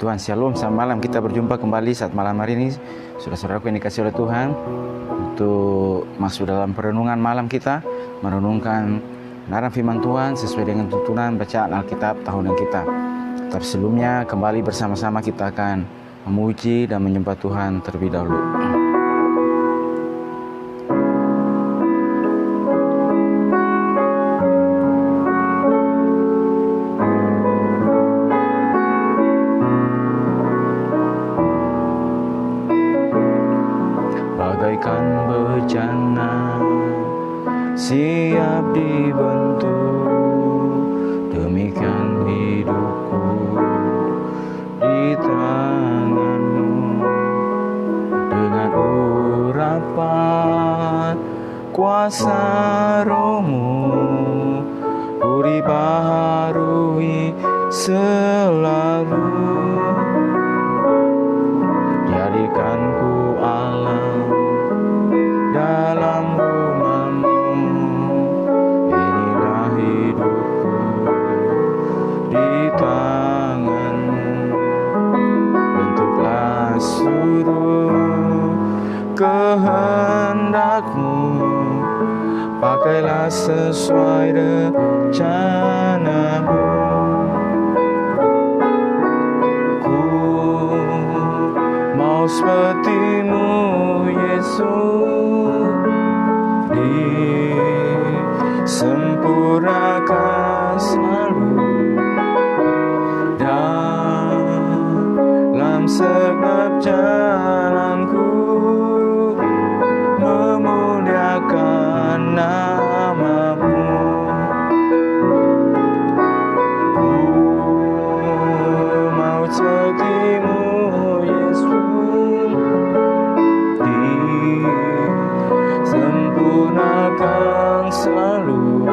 Tuhan, shalom, selamat malam. Kita berjumpa kembali saat malam hari ini, saudara-saudaraku yang dikasihi oleh Tuhan, untuk masuk dalam perenungan malam kita, merenungkan kebenaran firman Tuhan sesuai dengan tuntunan bacaan Alkitab tahunan kita. Tapi sebelumnya, kembali bersama-sama kita akan memuji dan menyembah Tuhan terlebih dahulu. Bagaikan bejana siap dibentuk, demikian hidupku di tanganmu. Dengan urapan kuasa Roh-Mu, ku dibaharui selalu. Dihadirkanku Allah dalam rumah-Mu, inilah hidupku di tangan-Mu. Bentuklah seluruh kehendak-Mu, pakailah sesuai rencana-Mu. Ku mau seperti-Mu, Yesus, disempurnakan selalu dalam segenap jalanku, memuliakan nama-Mu. Ku mau seperti-Mu, Yesus, disempurnakan selalu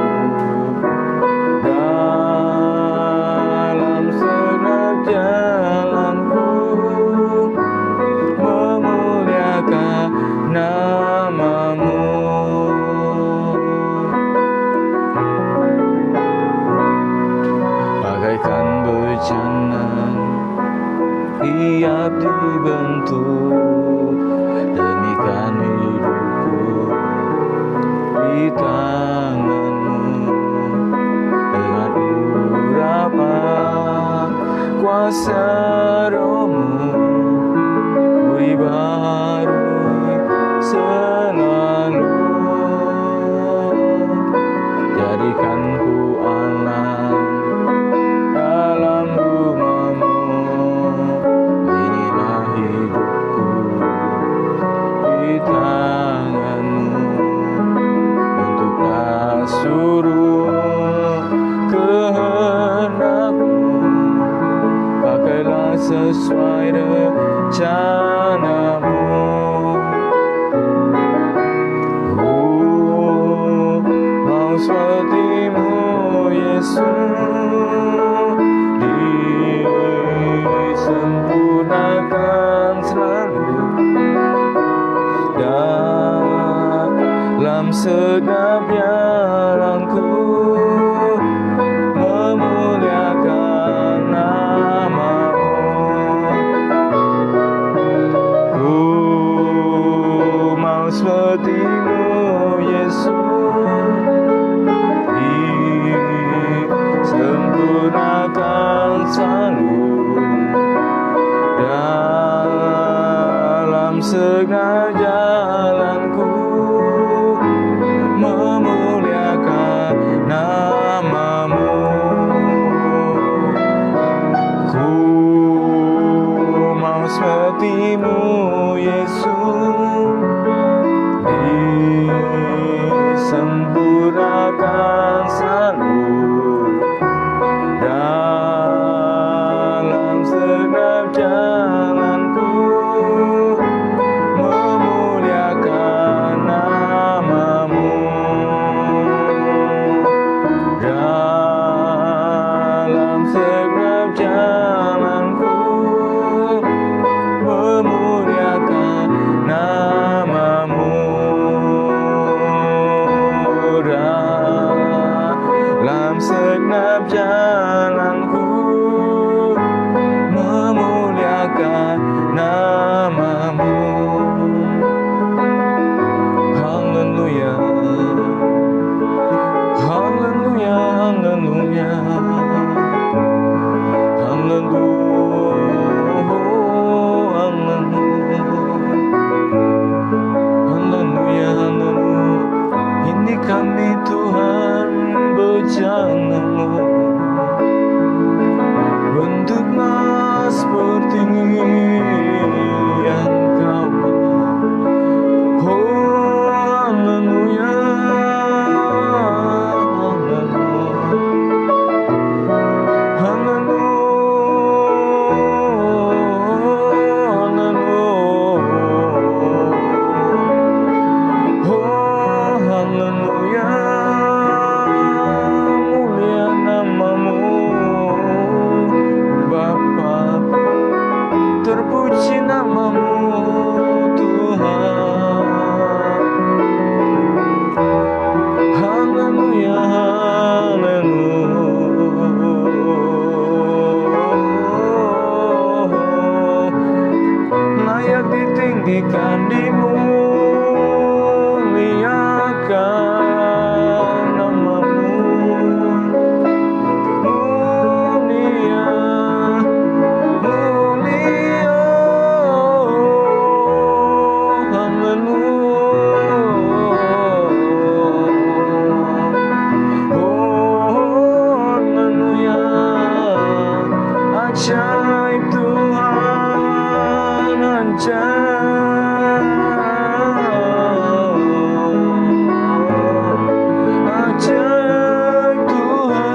dalam segenap jalanku, memuliakan nama-Mu. Bagaikan bejana siap dibentuk, demikian hidupku di tangan-Mu. Dengan urapan kuasa Roh-Mu, ku dibaharui selalu. Jadikanku Allah dalam rumah-Mu, inilah hidupku di tangan-Mu. Bentuklah seluruh kehendak-Mu, pakailah sesuai rencana-Mu. Mau seperti-Mu, Yesus, disempurnakan selalu dalam segenap jalanku, memuliakan nama-Mu. Ku mau seperti-Mu, Yesus, disempurnakan selalu dalam segenap jalanku, memuliakan nama-Mu. Ku mau seperti-Mu, Yesus, disempurnakan selalu dalam segenap jalanku, memuliakan nama-Mu. Dalam segenap jalanku, memuliakan nama-Mu. Dalam segenap jalanku, memuliakan tinggikan, dimuliakan namamu. Mulia, mulia, haleluya. Ajaib Tuhan, ajaib Tuhan,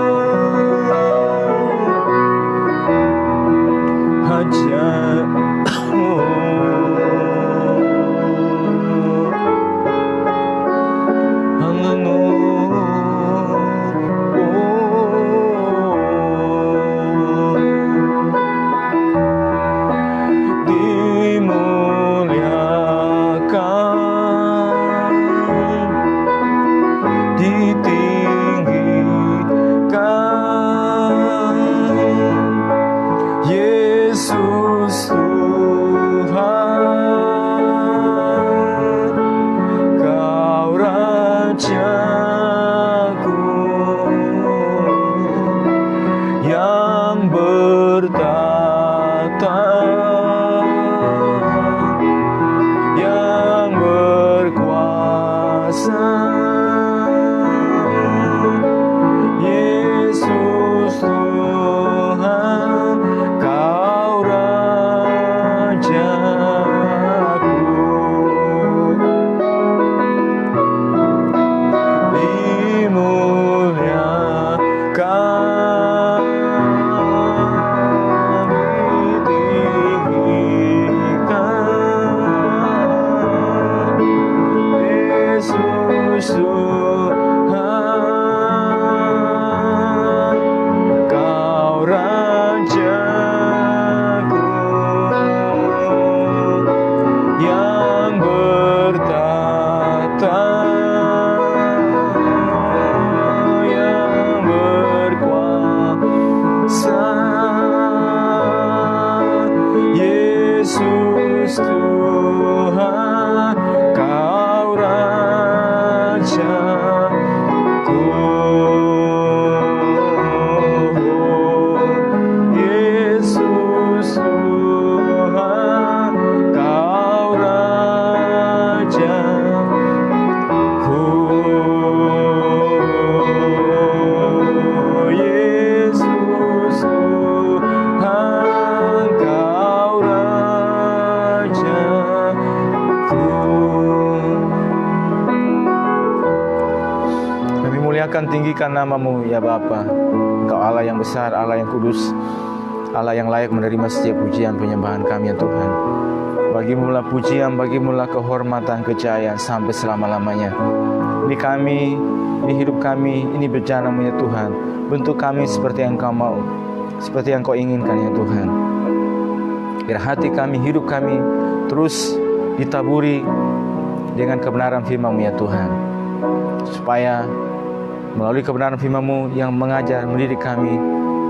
ajaib. Yesus Tuhan, Kau Rajaku yang bertata, yang berkuasa. Yesus Tuhan, Kau Rajaku, dimuliakan, ditinggikan. Yesus Tuhan, Kau Rajaku yang bertata, yang berkuasa. Yesus Tuhan, Kau Rajaku. Yesus Tuhan, Kau Rajaku. Yesus Tuhan, Kau Rajaku. Kami muliakan, tinggikan namamu ya Bapa. Engkau Allah yang besar, Allah yang kudus, Allah yang layak menerima setiap pujian penyembahan kami ya Tuhan. Bagimu lah pujian, bagimu lah kehormatan, kejayaan sampai selama-lamanya. Ini kami, ini hidup kami, ini berjanamu ya Tuhan. Bentuk kami seperti yang Kau mau, seperti yang Kau inginkan ya Tuhan. Biar hati kami, hidup kami terus ditaburi dengan kebenaran firman-Mu ya Tuhan. Supaya melalui kebenaran firman-Mu yang mengajar, mendidik kami,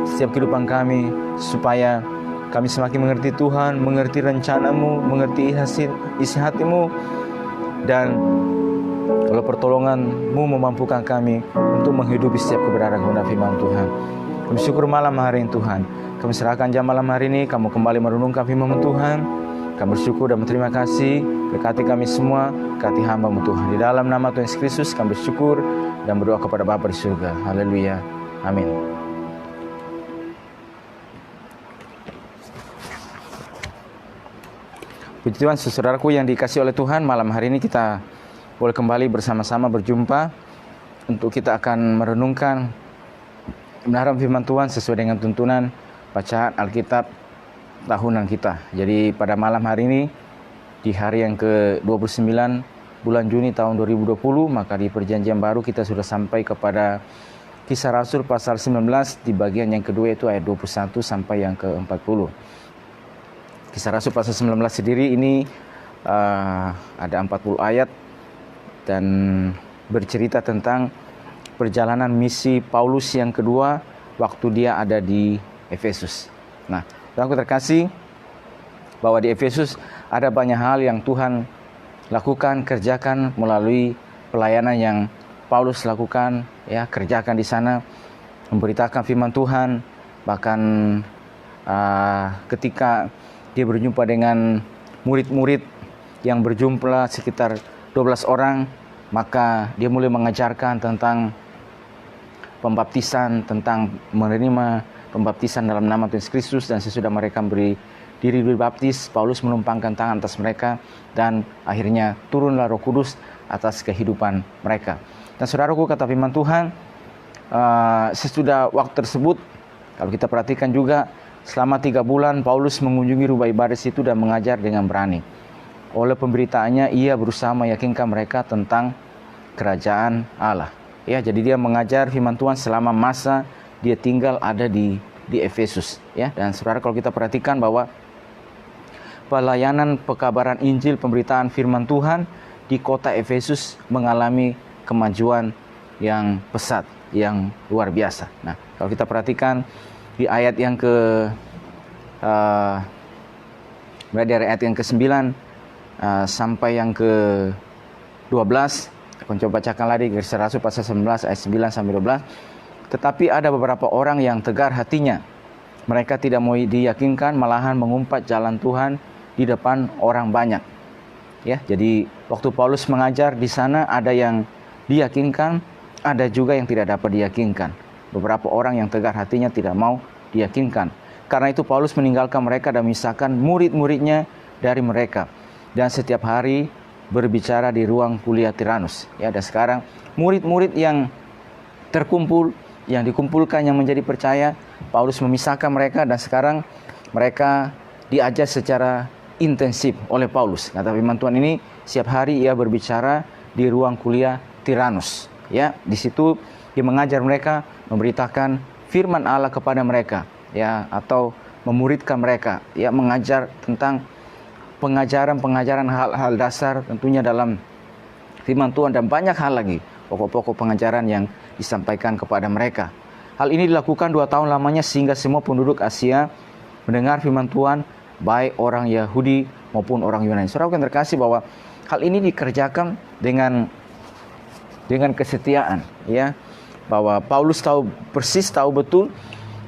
setiap kehidupan kami, supaya kami semakin mengerti Tuhan, mengerti rencana-Mu, mengerti isi hati-Mu, dan kalau pertolongan-Mu memampukan kami untuk menghidupi setiap kebenaran guna firman Tuhan. Kami syukur malam hari ini Tuhan. Kami serahkan jam malam hari ini, kamu kembali merenungkan firman Tuhan. Kami bersyukur dan berterima kasih. Berkati kami semua, berkati hamba-Mu Tuhan. Di dalam nama Tuhan Yesus Kristus kami bersyukur dan berdoa kepada Bapa di surga. Haleluya. Amin. Puji Tuhan, saudaraku yang dikasihi oleh Tuhan, malam hari ini kita boleh kembali bersama-sama berjumpa untuk kita akan merenungkan kebenaran firman Tuhan sesuai dengan tuntunan bacaan Alkitab tahunan kita. Jadi pada malam hari ini, di hari yang ke-29 bulan Juni tahun 2020, maka di perjanjian baru kita sudah sampai kepada Kisah Rasul pasal 19 di bagian yang kedua, itu ayat 21 sampai yang ke-40. Kisah Rasul pasal 19 sendiri ini ada 40 ayat dan bercerita tentang perjalanan misi Paulus yang kedua waktu dia ada di Efesus. Nah, aku terkasih, bahwa di Efesus ada banyak hal yang Tuhan lakukan, kerjakan melalui pelayanan yang Paulus lakukan, ya, kerjakan di sana, memberitakan firman Tuhan. Bahkan ketika dia berjumpa dengan murid-murid yang berjumlah sekitar 12 orang, maka dia mulai mengajarkan tentang pembaptisan, tentang menerima pembaptisan dalam nama Tuhan Yesus Kristus. Dan sesudah mereka beri diri dibaptis, Paulus menumpangkan tangan atas mereka dan akhirnya turunlah Roh Kudus atas kehidupan mereka. Dan saudaraku, kata firman Tuhan, sesudah waktu tersebut, kalau kita perhatikan juga, selama 3 bulan Paulus mengunjungi rumah ibadat itu dan mengajar dengan berani. Oleh pemberitaannya, ia berusaha meyakinkan mereka tentang kerajaan Allah. Ya, jadi dia mengajar firman Tuhan selama masa dia tinggal ada di Efesus. Ya, dan saudara, kalau kita perhatikan bahwa pelayanan pekabaran Injil, pemberitaan firman Tuhan di kota Efesus mengalami kemajuan yang pesat, yang luar biasa. Nah, kalau kita perhatikan di ayat yang dari ayat yang ke-9 sampai yang ke-12, aku coba bacakan lagi dari Rasul pasal 19 ayat 9 sampai 12. Tetapi ada beberapa orang yang tegar hatinya. Mereka tidak mau diyakinkan, malahan mengumpat jalan Tuhan di depan orang banyak. Ya, jadi waktu Paulus mengajar di sana ada yang diyakinkan, ada juga yang tidak dapat diyakinkan. Beberapa orang yang tegar hatinya tidak mau diyakinkan. Karena itu Paulus meninggalkan mereka dan memisahkan murid-muridnya dari mereka. Dan setiap hari berbicara di ruang kuliah Tiranus. Ya, dan sekarang murid-murid yang terkumpul, yang dikumpulkan, yang menjadi percaya, Paulus memisahkan mereka dan sekarang mereka diajar secara intensif oleh Paulus. Kata firman Tuhan ini, setiap hari ia berbicara di ruang kuliah Tiranus. Ya, di situ dia mengajar mereka, memberitakan firman Allah kepada mereka, ya, atau memuridkan mereka, ya, mengajar tentang pengajaran hal-hal dasar tentunya dalam firman Tuhan dan banyak hal lagi, pokok-pokok pengajaran yang disampaikan kepada mereka. Hal ini dilakukan 2 tahun lamanya sehingga semua penduduk Asia mendengar firman Tuhan, baik orang Yahudi maupun orang Yunani. Saudara yang terkasih, bahwa hal ini dikerjakan dengan kesetiaan, ya, bahwa Paulus tahu betul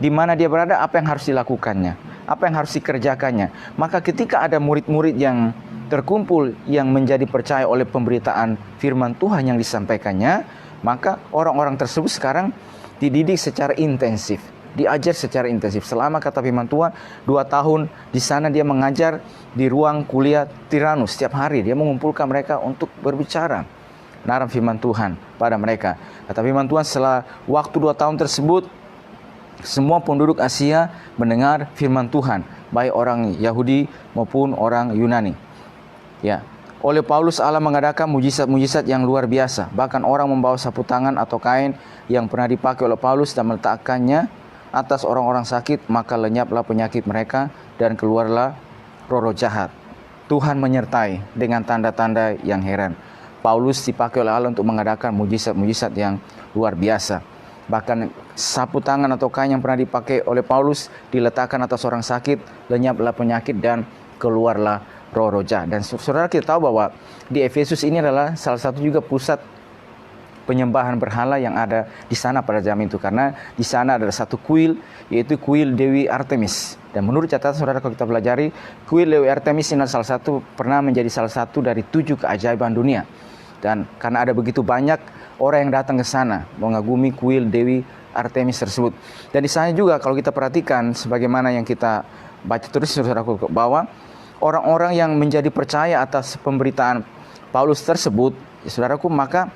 di mana dia berada, apa yang harus dilakukannya, apa yang harus dikerjakannya. Maka ketika ada murid-murid yang terkumpul yang menjadi percaya oleh pemberitaan firman Tuhan yang disampaikannya, maka orang-orang tersebut sekarang dididik secara intensif, diajar secara intensif. Selama, kata firman Tuhan, 2 tahun di sana dia mengajar di ruang kuliah Tiranus. Setiap hari dia mengumpulkan mereka untuk berbicara menaram firman Tuhan pada mereka. Kata firman Tuhan, setelah waktu 2 tahun tersebut, semua penduduk Asia mendengar firman Tuhan, baik orang Yahudi maupun orang Yunani. Ya, oleh Paulus Allah mengadakan mujizat-mujizat yang luar biasa. Bahkan orang membawa sapu tangan atau kain yang pernah dipakai oleh Paulus dan meletakkannya atas orang-orang sakit, maka lenyaplah penyakit mereka dan keluarlah roh-roh jahat. Tuhan menyertai dengan tanda-tanda yang heran. Paulus dipakai oleh Allah untuk mengadakan mujizat-mujizat yang luar biasa. Bahkan sapu tangan atau kain yang pernah dipakai oleh Paulus diletakkan atas orang sakit, lenyaplah penyakit dan keluarlah roh-roh jahat. Dan saudara, kita tahu bahwa di Efesus ini adalah salah satu juga pusat penyembahan berhala yang ada di sana pada zaman itu, karena di sana ada satu kuil, yaitu kuil Dewi Artemis. Dan menurut catatan saudara, kalau kita pelajari, kuil Dewi Artemis ini pernah menjadi salah satu dari 7 keajaiban dunia. Dan karena ada begitu banyak orang yang datang ke sana mengagumi kuil Dewi Artemis tersebut. Dan di sana juga kalau kita perhatikan, sebagaimana yang kita baca terus saudaraku, bahwa orang-orang yang menjadi percaya atas pemberitaan Paulus tersebut, ya saudaraku, maka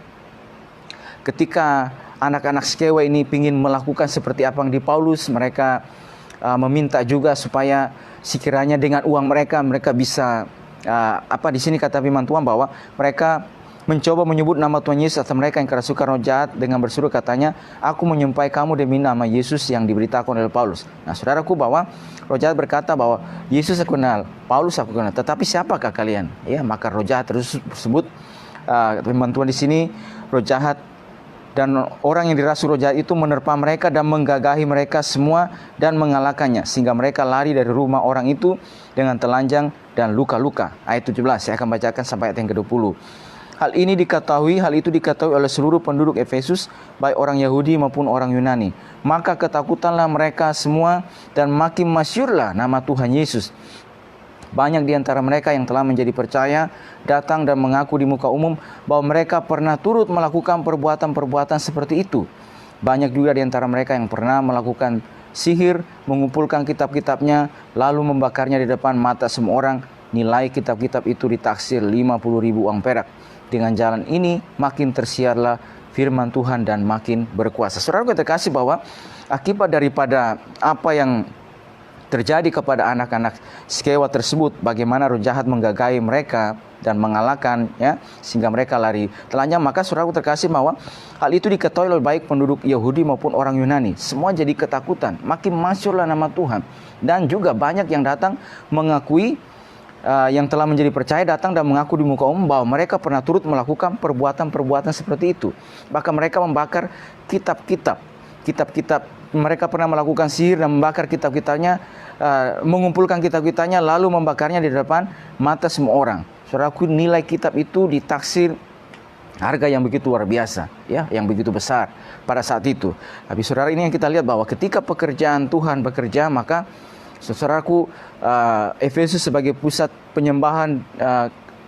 ketika anak-anak Skewa ini ingin melakukan seperti apa yang di Paulus, mereka meminta juga supaya sekiranya dengan uang mereka bisa di sini kata firman Tuhan bahwa mereka mencoba menyebut nama Tuhan Yesus atau mereka yang kerasukan roh jahat dengan berseru, katanya, aku menyumpahi kamu demi nama Yesus yang diberitakan oleh Paulus. Nah, saudaraku, bahwa roh jahat berkata bahwa Yesus aku kenal, Paulus aku kenal, tetapi siapakah kalian? Ya, maka roh jahat tersebut, firman Tuhan di sini, roh jahat Dan orang yang dirasuk roh jahat itu menerpa mereka dan menggagahi mereka semua dan mengalahkannya, sehingga mereka lari dari rumah orang itu dengan telanjang dan luka-luka. Ayat 17, saya akan bacakan sampai ayat yang ke-20. Hal itu diketahui oleh seluruh penduduk Efesus, baik orang Yahudi maupun orang Yunani. Maka ketakutanlah mereka semua dan makin masyhurlah nama Tuhan Yesus. Banyak di antara mereka yang telah menjadi percaya datang dan mengaku di muka umum bahwa mereka pernah turut melakukan perbuatan-perbuatan seperti itu. Banyak juga di antara mereka yang pernah melakukan sihir, mengumpulkan kitab-kitabnya, lalu membakarnya di depan mata semua orang. Nilai kitab-kitab itu ditaksir 50.000 uang perak. Dengan jalan ini makin tersiarlah firman Tuhan dan makin berkuasa. Saudara kita kasih bahwa akibat daripada apa yang terjadi kepada anak-anak Skewa tersebut, bagaimana roh jahat menggagahi mereka dan mengalahkan, ya, sehingga mereka lari telanjang. Maka saudara terkasih bahwa hal itu diketahui oleh baik penduduk Yahudi maupun orang Yunani. Semua jadi ketakutan, makin masyhurlah nama Tuhan. Dan juga banyak yang datang mengakui, yang telah menjadi percaya datang dan mengaku di muka umum bahwa mereka pernah turut melakukan perbuatan-perbuatan seperti itu. Bahkan mereka membakar kitab-kitab. Mereka pernah melakukan sihir dan membakar kitab-kitabnya, mengumpulkan kitab-kitabnya lalu membakarnya di depan mata semua orang. Saudaraku, nilai kitab itu ditaksir harga yang begitu luar biasa, ya, yang begitu besar pada saat itu. Tapi saudara, ini yang kita lihat bahwa ketika pekerjaan Tuhan bekerja, maka saudaraku, Efesus sebagai pusat penyembahan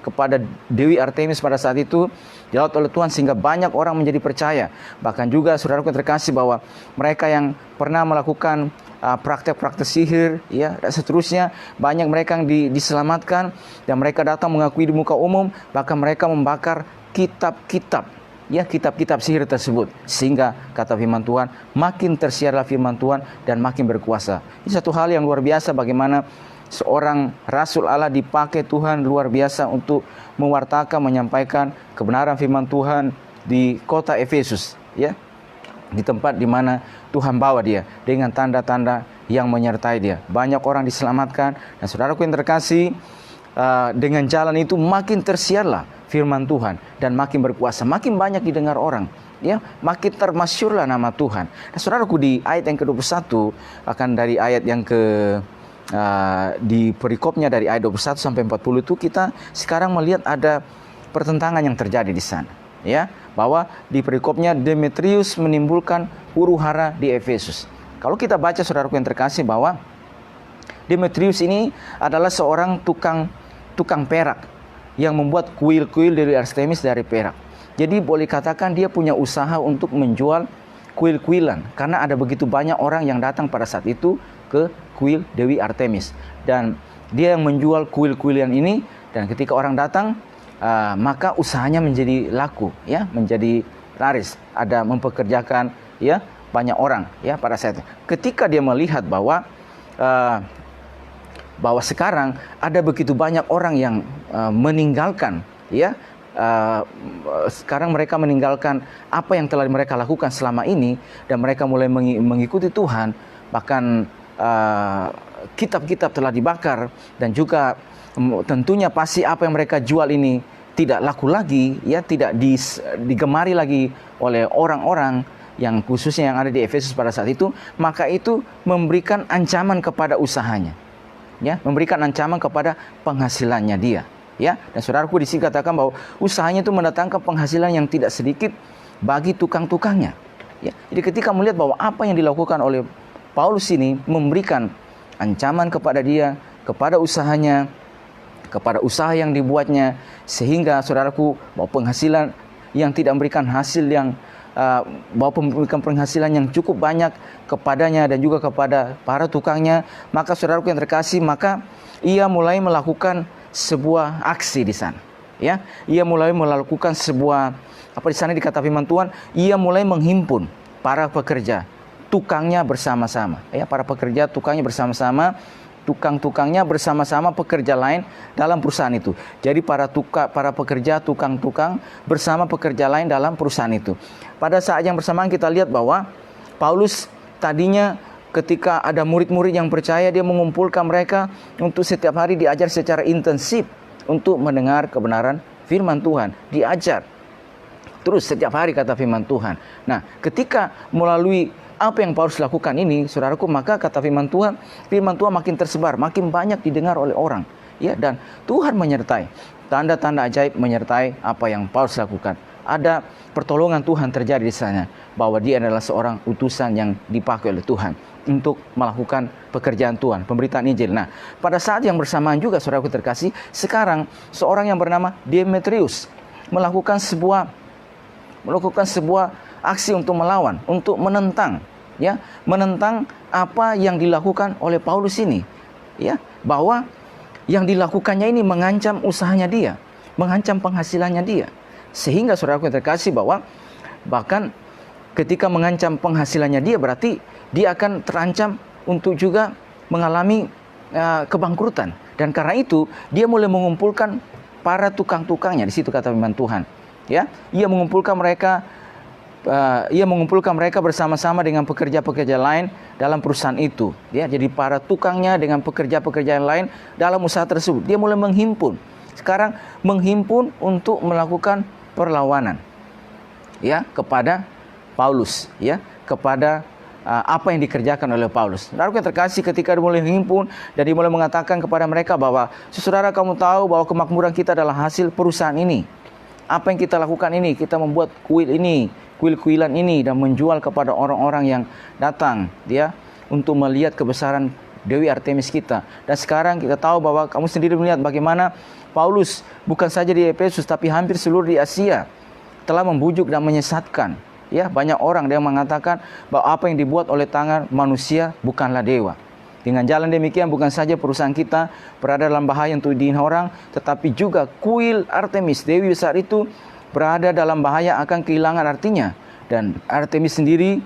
kepada Dewi Artemis pada saat itu dilaut oleh Tuhan sehingga banyak orang menjadi percaya. Bahkan juga saudaraku terkasih bahwa mereka yang pernah melakukan praktek-praktek sihir, ya, dan seterusnya, banyak mereka yang diselamatkan dan mereka datang mengakui di muka umum. Bahkan mereka membakar kitab-kitab, ya, kitab-kitab sihir tersebut, sehingga kata firman Tuhan makin tersiarlah firman Tuhan dan makin berkuasa. Ini satu hal yang luar biasa, bagaimana seorang rasul Allah dipakai Tuhan luar biasa untuk mewartakan, menyampaikan kebenaran firman Tuhan di kota Efesus, ya, di tempat di mana Tuhan bawa dia dengan tanda-tanda yang menyertai dia. Banyak orang diselamatkan. Dan saudaraku yang terkasih, dengan jalan itu makin tersiarlah firman Tuhan dan makin berkuasa, makin banyak didengar orang, ya, makin termasyhurlah nama Tuhan. Nah, saudaraku, di ayat yang ke-21 akan dari ayat yang di perikopnya dari ayat 21 sampai 40 itu kita sekarang melihat ada pertentangan yang terjadi di sana, ya, bahwa di perikopnya Demetrius menimbulkan huru-hara di Efesus. Kalau kita baca saudaraku yang terkasih bahwa Demetrius ini adalah seorang tukang perak yang membuat kuil-kuil dari Artemis dari perak. Jadi boleh katakan dia punya usaha untuk menjual kuil-kuilan, karena ada begitu banyak orang yang datang pada saat itu ke kuil Dewi Artemis, dan dia yang menjual kuil-kuilan ini. Dan ketika orang datang, maka usahanya menjadi laku, ya, menjadi laris, ada mempekerjakan, ya, banyak orang, ya, pada saat itu. Ketika dia melihat bahwa sekarang ada begitu banyak orang yang meninggalkan, ya, sekarang mereka meninggalkan apa yang telah mereka lakukan selama ini dan mereka mulai mengikuti Tuhan. Bahkan kitab-kitab telah dibakar dan juga tentunya pasti apa yang mereka jual ini tidak laku lagi, ya, tidak digemari lagi oleh orang-orang yang khususnya yang ada di Efesus pada saat itu. Maka itu memberikan ancaman kepada usahanya, ya, memberikan ancaman kepada penghasilannya dia, ya. Dan saudaraku, di sini katakan bahwa usahanya itu mendatangkan penghasilan yang tidak sedikit bagi tukang-tukangnya, ya. Jadi ketika melihat bahwa apa yang dilakukan oleh Paulus ini memberikan ancaman kepada dia, kepada usahanya, kepada usaha yang dibuatnya, sehingga saudaraku, bahwa penghasilan yang tidak memberikan hasil yang bahwa memberikan penghasilan yang cukup banyak kepadanya dan juga kepada para tukangnya. Maka saudaraku yang terkasih, maka ia mulai melakukan sebuah aksi di sana, ya. Ia mulai melakukan sebuah di sana dikata firman Tuhan, ia mulai menghimpun para pekerja, tukangnya bersama-sama, ya, para pekerja, tukangnya bersama-sama, tukang-tukangnya bersama-sama pekerja lain dalam perusahaan itu. Jadi para pekerja, tukang-tukang bersama pekerja lain dalam perusahaan itu. Pada saat yang bersamaan kita lihat bahwa Paulus tadinya ketika ada murid-murid yang percaya, dia mengumpulkan mereka untuk setiap hari diajar secara intensif untuk mendengar kebenaran firman Tuhan, diajar Terus setiap hari kata firman Tuhan. Nah, ketika melalui apa yang Paulus lakukan ini, saudaraku, maka kata firman Tuhan makin tersebar, makin banyak didengar oleh orang. Ya, dan Tuhan menyertai. Tanda-tanda ajaib menyertai apa yang Paulus lakukan. Ada pertolongan Tuhan terjadi di sana, bahwa dia adalah seorang utusan yang dipakai oleh Tuhan untuk melakukan pekerjaan Tuhan, pemberitaan Injil. Nah, pada saat yang bersamaan juga, saudaraku terkasih, sekarang seorang yang bernama Demetrius melakukan sebuah aksi untuk melawan, untuk menentang, ya, menentang apa yang dilakukan oleh Paulus ini, ya, bahwa yang dilakukannya ini mengancam usahanya dia, mengancam penghasilannya dia. Sehingga saudaraku yang terkasih, bahwa bahkan ketika mengancam penghasilannya dia, berarti dia akan terancam untuk juga mengalami kebangkrutan. Dan karena itu dia mulai mengumpulkan para tukang-tukangnya. Di situ kata firman Tuhan, ya, ia mengumpulkan mereka bersama-sama dengan pekerja-pekerja lain dalam perusahaan itu. Ya, jadi para tukangnya dengan pekerja-pekerja yang lain dalam usaha tersebut. Dia mulai menghimpun. Sekarang menghimpun untuk melakukan perlawanan, ya, kepada Paulus, ya, kepada apa yang dikerjakan oleh Paulus. Saudara yang terkasih, ketika dia mulai menghimpun dan dia mulai mengatakan kepada mereka bahwa, saudara, kamu tahu bahwa kemakmuran kita adalah hasil perusahaan ini. Apa yang kita lakukan ini, kita membuat kuil-kuilan ini dan menjual kepada orang-orang yang datang, ya, untuk melihat kebesaran Dewi Artemis kita. Dan sekarang kita tahu bahwa kamu sendiri melihat bagaimana Paulus bukan saja di Efesus, tapi hampir seluruh di Asia telah membujuk dan menyesatkan, ya, banyak orang yang mengatakan bahwa apa yang dibuat oleh tangan manusia bukanlah dewa. Dengan jalan demikian, bukan saja perusahaan kita berada dalam bahaya untuk dihina orang, tetapi juga kuil Artemis, Dewi besar itu, berada dalam bahaya akan kehilangan artinya. Dan Artemis sendiri,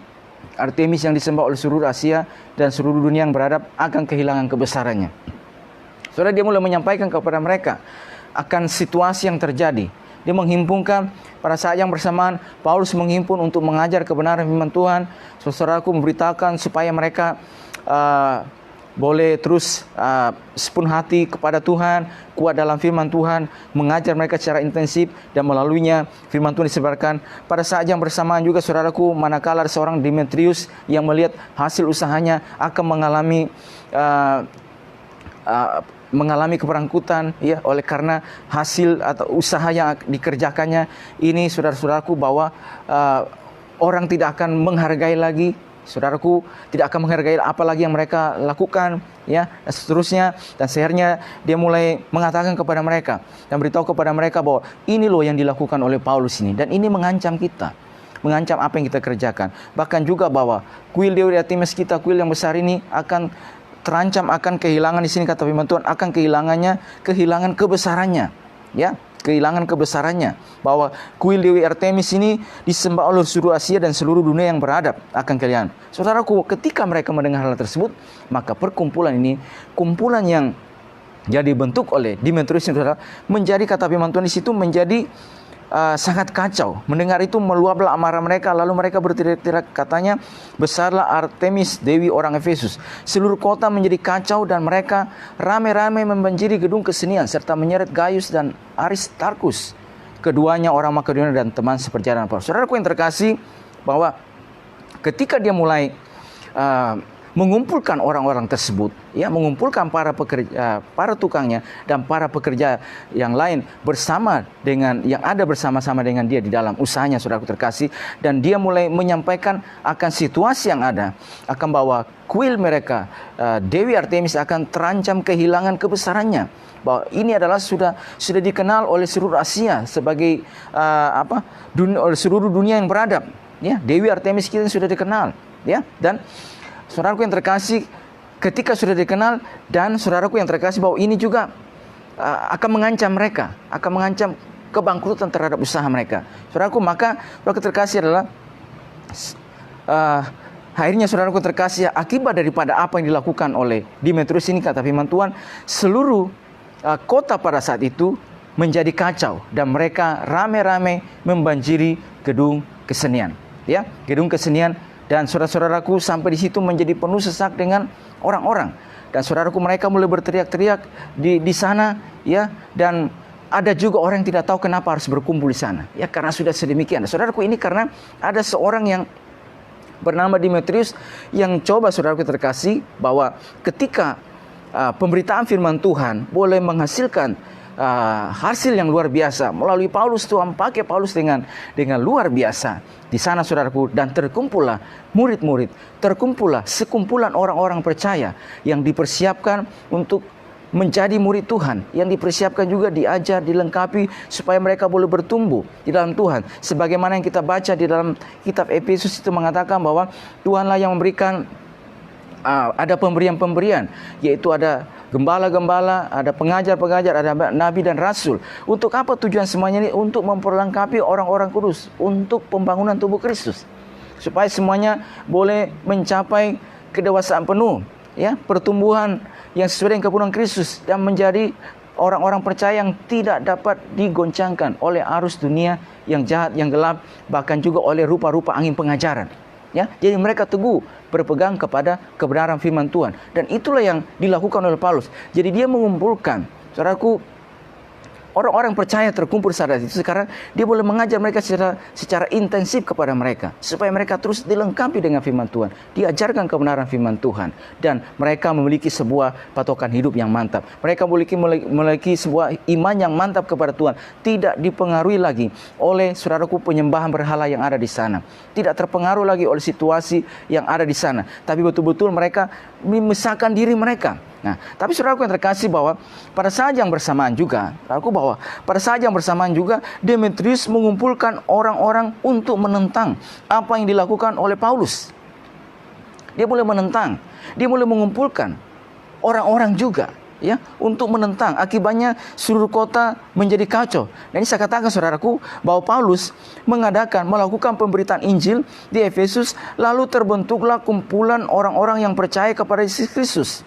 Artemis yang disembah oleh seluruh Asia dan seluruh dunia yang beradab, akan kehilangan kebesarannya. Saudara, dia mulai menyampaikan kepada mereka akan situasi yang terjadi. Dia menghimpunkan pada saat yang bersamaan, Paulus menghimpun untuk mengajar kebenaran firman Tuhan. Saudaraku, memberitakan supaya mereka boleh terus sepenuh hati kepada Tuhan, kuat dalam firman Tuhan, mengajar mereka secara intensif, dan melaluinya firman Tuhan disebarkan. Pada saat yang bersamaan juga, saudaraku, manakala ada seorang Demetrius yang melihat hasil usahanya akan mengalami keberangkutan, ya, oleh karena hasil atau usaha yang dikerjakannya ini, saudara-saudaraku, bahwa orang tidak akan menghargai lagi, saudaraku, tidak akan menghargai apa lagi yang mereka lakukan, ya, dan seterusnya. Dan akhirnya dia mulai mengatakan kepada mereka dan beritahu kepada mereka bahwa ini loh yang dilakukan oleh Paulus ini, dan ini mengancam kita, mengancam apa yang kita kerjakan. Bahkan juga bahwa kuil Dewi Artemis kita, kuil yang besar ini, akan terancam akan kehilangan, di sini kata firman Tuhan, akan kehilangan kebesarannya, ya, kehilangan kebesarannya, bahwa kuil Dewi Artemis ini disembah oleh seluruh Asia dan seluruh dunia yang beradab akan kehilangan. Saudaraku, ketika mereka mendengar hal tersebut, maka perkumpulan ini, kumpulan yang jadi bentuk oleh Demetrius, saudara, menjadi, kata firman Tuhan di situ, menjadi sangat kacau. Mendengar itu meluaplah amarah mereka, lalu mereka berteriak-teriak, katanya, besarlah Artemis, Dewi orang Efesus. Seluruh kota menjadi kacau dan mereka ramai-ramai membanjiri gedung kesenian serta menyeret Gaius dan Aristarkus, keduanya orang Makedonia dan teman seperjalanan Paulus. Saudaraku yang terkasih, bahwa ketika dia mulai mengumpulkan orang-orang tersebut, ya, mengumpulkan para pekerja, para tukangnya dan para pekerja yang lain bersama dengan yang ada bersama-sama dengan dia di dalam usahanya, saudaraku terkasih, dan dia mulai menyampaikan akan situasi yang ada, akan bahwa kuil mereka, Dewi Artemis, akan terancam kehilangan kebesarannya, bahwa ini adalah sudah dikenal oleh seluruh Asia sebagai oleh seluruh dunia yang beradab, ya. Dewi Artemis kita sudah dikenal, ya. Dan saudaraku yang terkasih, ketika sudah dikenal, dan saudaraku yang terkasih, bahwa ini juga akan mengancam mereka, akan mengancam kebangkrutan terhadap usaha mereka. Saudaraku, maka saudaraku terkasih adalah akhirnya, saudaraku terkasih, akibat daripada apa yang dilakukan oleh Demetrius ini, kata firman Tuhan, seluruh kota pada saat itu menjadi kacau dan mereka ramai-ramai membanjiri gedung kesenian, ya, gedung kesenian. Dan saudara-saudaraku, sampai di situ menjadi penuh sesak dengan orang-orang. Dan saudaraku, mereka mulai berteriak-teriak di sana, ya. Dan ada juga orang yang tidak tahu kenapa harus berkumpul di sana. Ya, karena sudah sedemikian. Saudaraku, ini karena ada seorang yang bernama Demetrius yang coba, saudaraku terkasih, bahwa ketika pemberitaan firman Tuhan boleh menghasilkan hasil yang luar biasa melalui Paulus, Tuhan pakai Paulus dengan luar biasa di sana, saudaraku, dan terkumpullah murid-murid, terkumpullah sekumpulan orang-orang percaya yang dipersiapkan untuk menjadi murid Tuhan, yang dipersiapkan juga diajar, dilengkapi supaya mereka boleh bertumbuh di dalam Tuhan. Sebagaimana yang kita baca di dalam kitab Efesus itu mengatakan bahwa Tuhanlah yang memberikan ada pemberian-pemberian, yaitu ada gembala-gembala, ada pengajar-pengajar, ada nabi dan rasul. Untuk apa tujuan semuanya ini? Untuk memperlengkapi orang-orang kudus untuk pembangunan tubuh Kristus, supaya semuanya boleh mencapai kedewasaan penuh, ya, pertumbuhan yang sesuai dengan kepenuhan Kristus, dan menjadi orang-orang percaya yang tidak dapat digoncangkan oleh arus dunia yang jahat, yang gelap, bahkan juga oleh rupa-rupa angin pengajaran. Ya, jadi mereka teguh berpegang kepada kebenaran firman Tuhan, dan itulah yang dilakukan oleh Paulus. Jadi dia mengumpulkan, saudaraku, orang-orang percaya terkumpul saat itu. Sekarang dia boleh mengajar mereka secara intensif kepada mereka, supaya mereka terus dilengkapi dengan firman Tuhan, diajarkan kebenaran firman Tuhan, dan mereka memiliki sebuah patokan hidup yang mantap. Mereka memiliki sebuah iman yang mantap kepada Tuhan, tidak dipengaruhi lagi oleh, saudaraku, penyembahan berhala yang ada di sana, tidak terpengaruh lagi oleh situasi yang ada di sana, tapi betul-betul mereka memisahkan diri mereka. Nah, tapi saudaraku yang terkasih, bahwa pada saat yang bersamaan juga, Demetrius mengumpulkan orang-orang untuk menentang apa yang dilakukan oleh Paulus. Dia boleh menentang, dia boleh mengumpulkan orang-orang juga, ya, untuk menentang. Akibatnya seluruh kota menjadi kacau. Dan ini saya katakan, saudaraku, bahwa Paulus melakukan pemberitaan Injil di Efesus, lalu terbentuklah kumpulan orang-orang yang percaya kepada Yesus Kristus.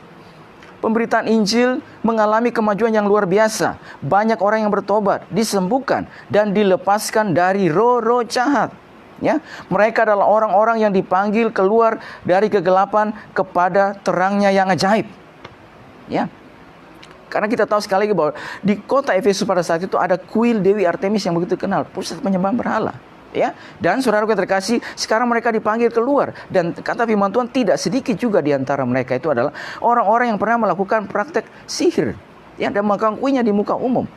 Pemberitaan Injil mengalami kemajuan yang luar biasa. Banyak orang yang bertobat, disembuhkan, dan dilepaskan dari roh-roh jahat. Ya, mereka adalah orang-orang yang dipanggil keluar dari kegelapan kepada terangnya yang ajaib. Ya, karena kita tahu sekali lagi bahwa di kota Efesus pada saat itu ada kuil Dewi Artemis yang begitu kenal, pusat penyembahan berhala. Ya, dan saudaraku yang terkasih, sekarang mereka dipanggil keluar, dan kata firman Tuhan tidak sedikit juga di antara mereka itu adalah orang-orang yang pernah melakukan praktek sihir, ya, dan mengakuinya di muka umum.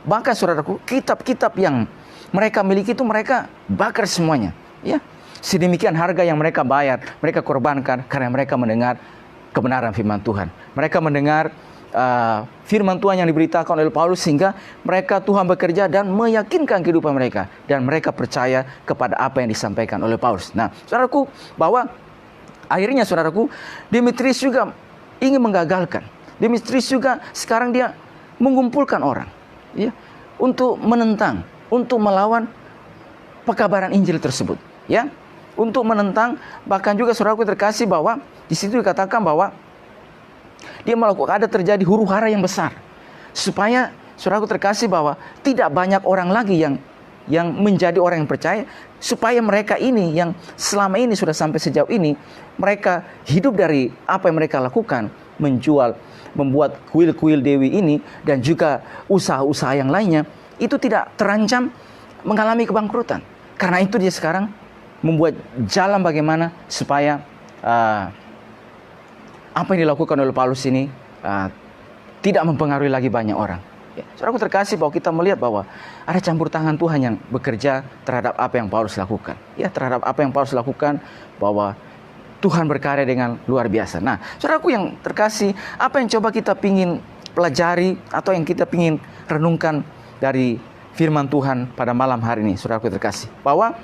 Bahkan, saudaraku, kitab-kitab yang mereka miliki itu mereka bakar semuanya, ya. Sedemikian harga yang mereka bayar, mereka korbankan karena mereka mendengar kebenaran firman Tuhan. Mereka mendengar firman Tuhan yang diberitakan oleh Paulus, sehingga mereka, Tuhan bekerja dan meyakinkan kehidupan mereka, dan mereka percaya kepada apa yang disampaikan oleh Paulus. Nah, saudaraku, bahwa akhirnya, saudaraku, Demetrius juga ingin menggagalkan. Demetrius juga sekarang dia mengumpulkan orang, ya, untuk menentang, untuk melawan pekabaran Injil tersebut, ya, untuk menentang. Bahkan juga, saudaraku terkasih, bahwa di situ dikatakan bahwa dia melakukan, ada terjadi huru-hara yang besar, supaya, saudaraku terkasih, bahwa tidak banyak orang lagi yang menjadi orang yang percaya, supaya mereka ini yang selama ini sudah sampai sejauh ini, mereka hidup dari apa yang mereka lakukan, menjual, membuat kuil-kuil dewi ini, dan juga usaha-usaha yang lainnya, itu tidak terancam mengalami kebangkrutan. Karena itu dia sekarang membuat jalan bagaimana supaya apa yang dilakukan oleh Paulus ini tidak mempengaruhi lagi banyak orang. Ya, saudaraku terkasih, bahwa kita melihat bahwa ada campur tangan Tuhan yang bekerja terhadap apa yang Paulus lakukan. Ya, terhadap apa yang Paulus lakukan, bahwa Tuhan berkarya dengan luar biasa. Nah, saudaraku yang terkasih, apa yang coba kita pingin pelajari atau yang kita pingin renungkan dari firman Tuhan pada malam hari ini, saudaraku terkasih, bahwa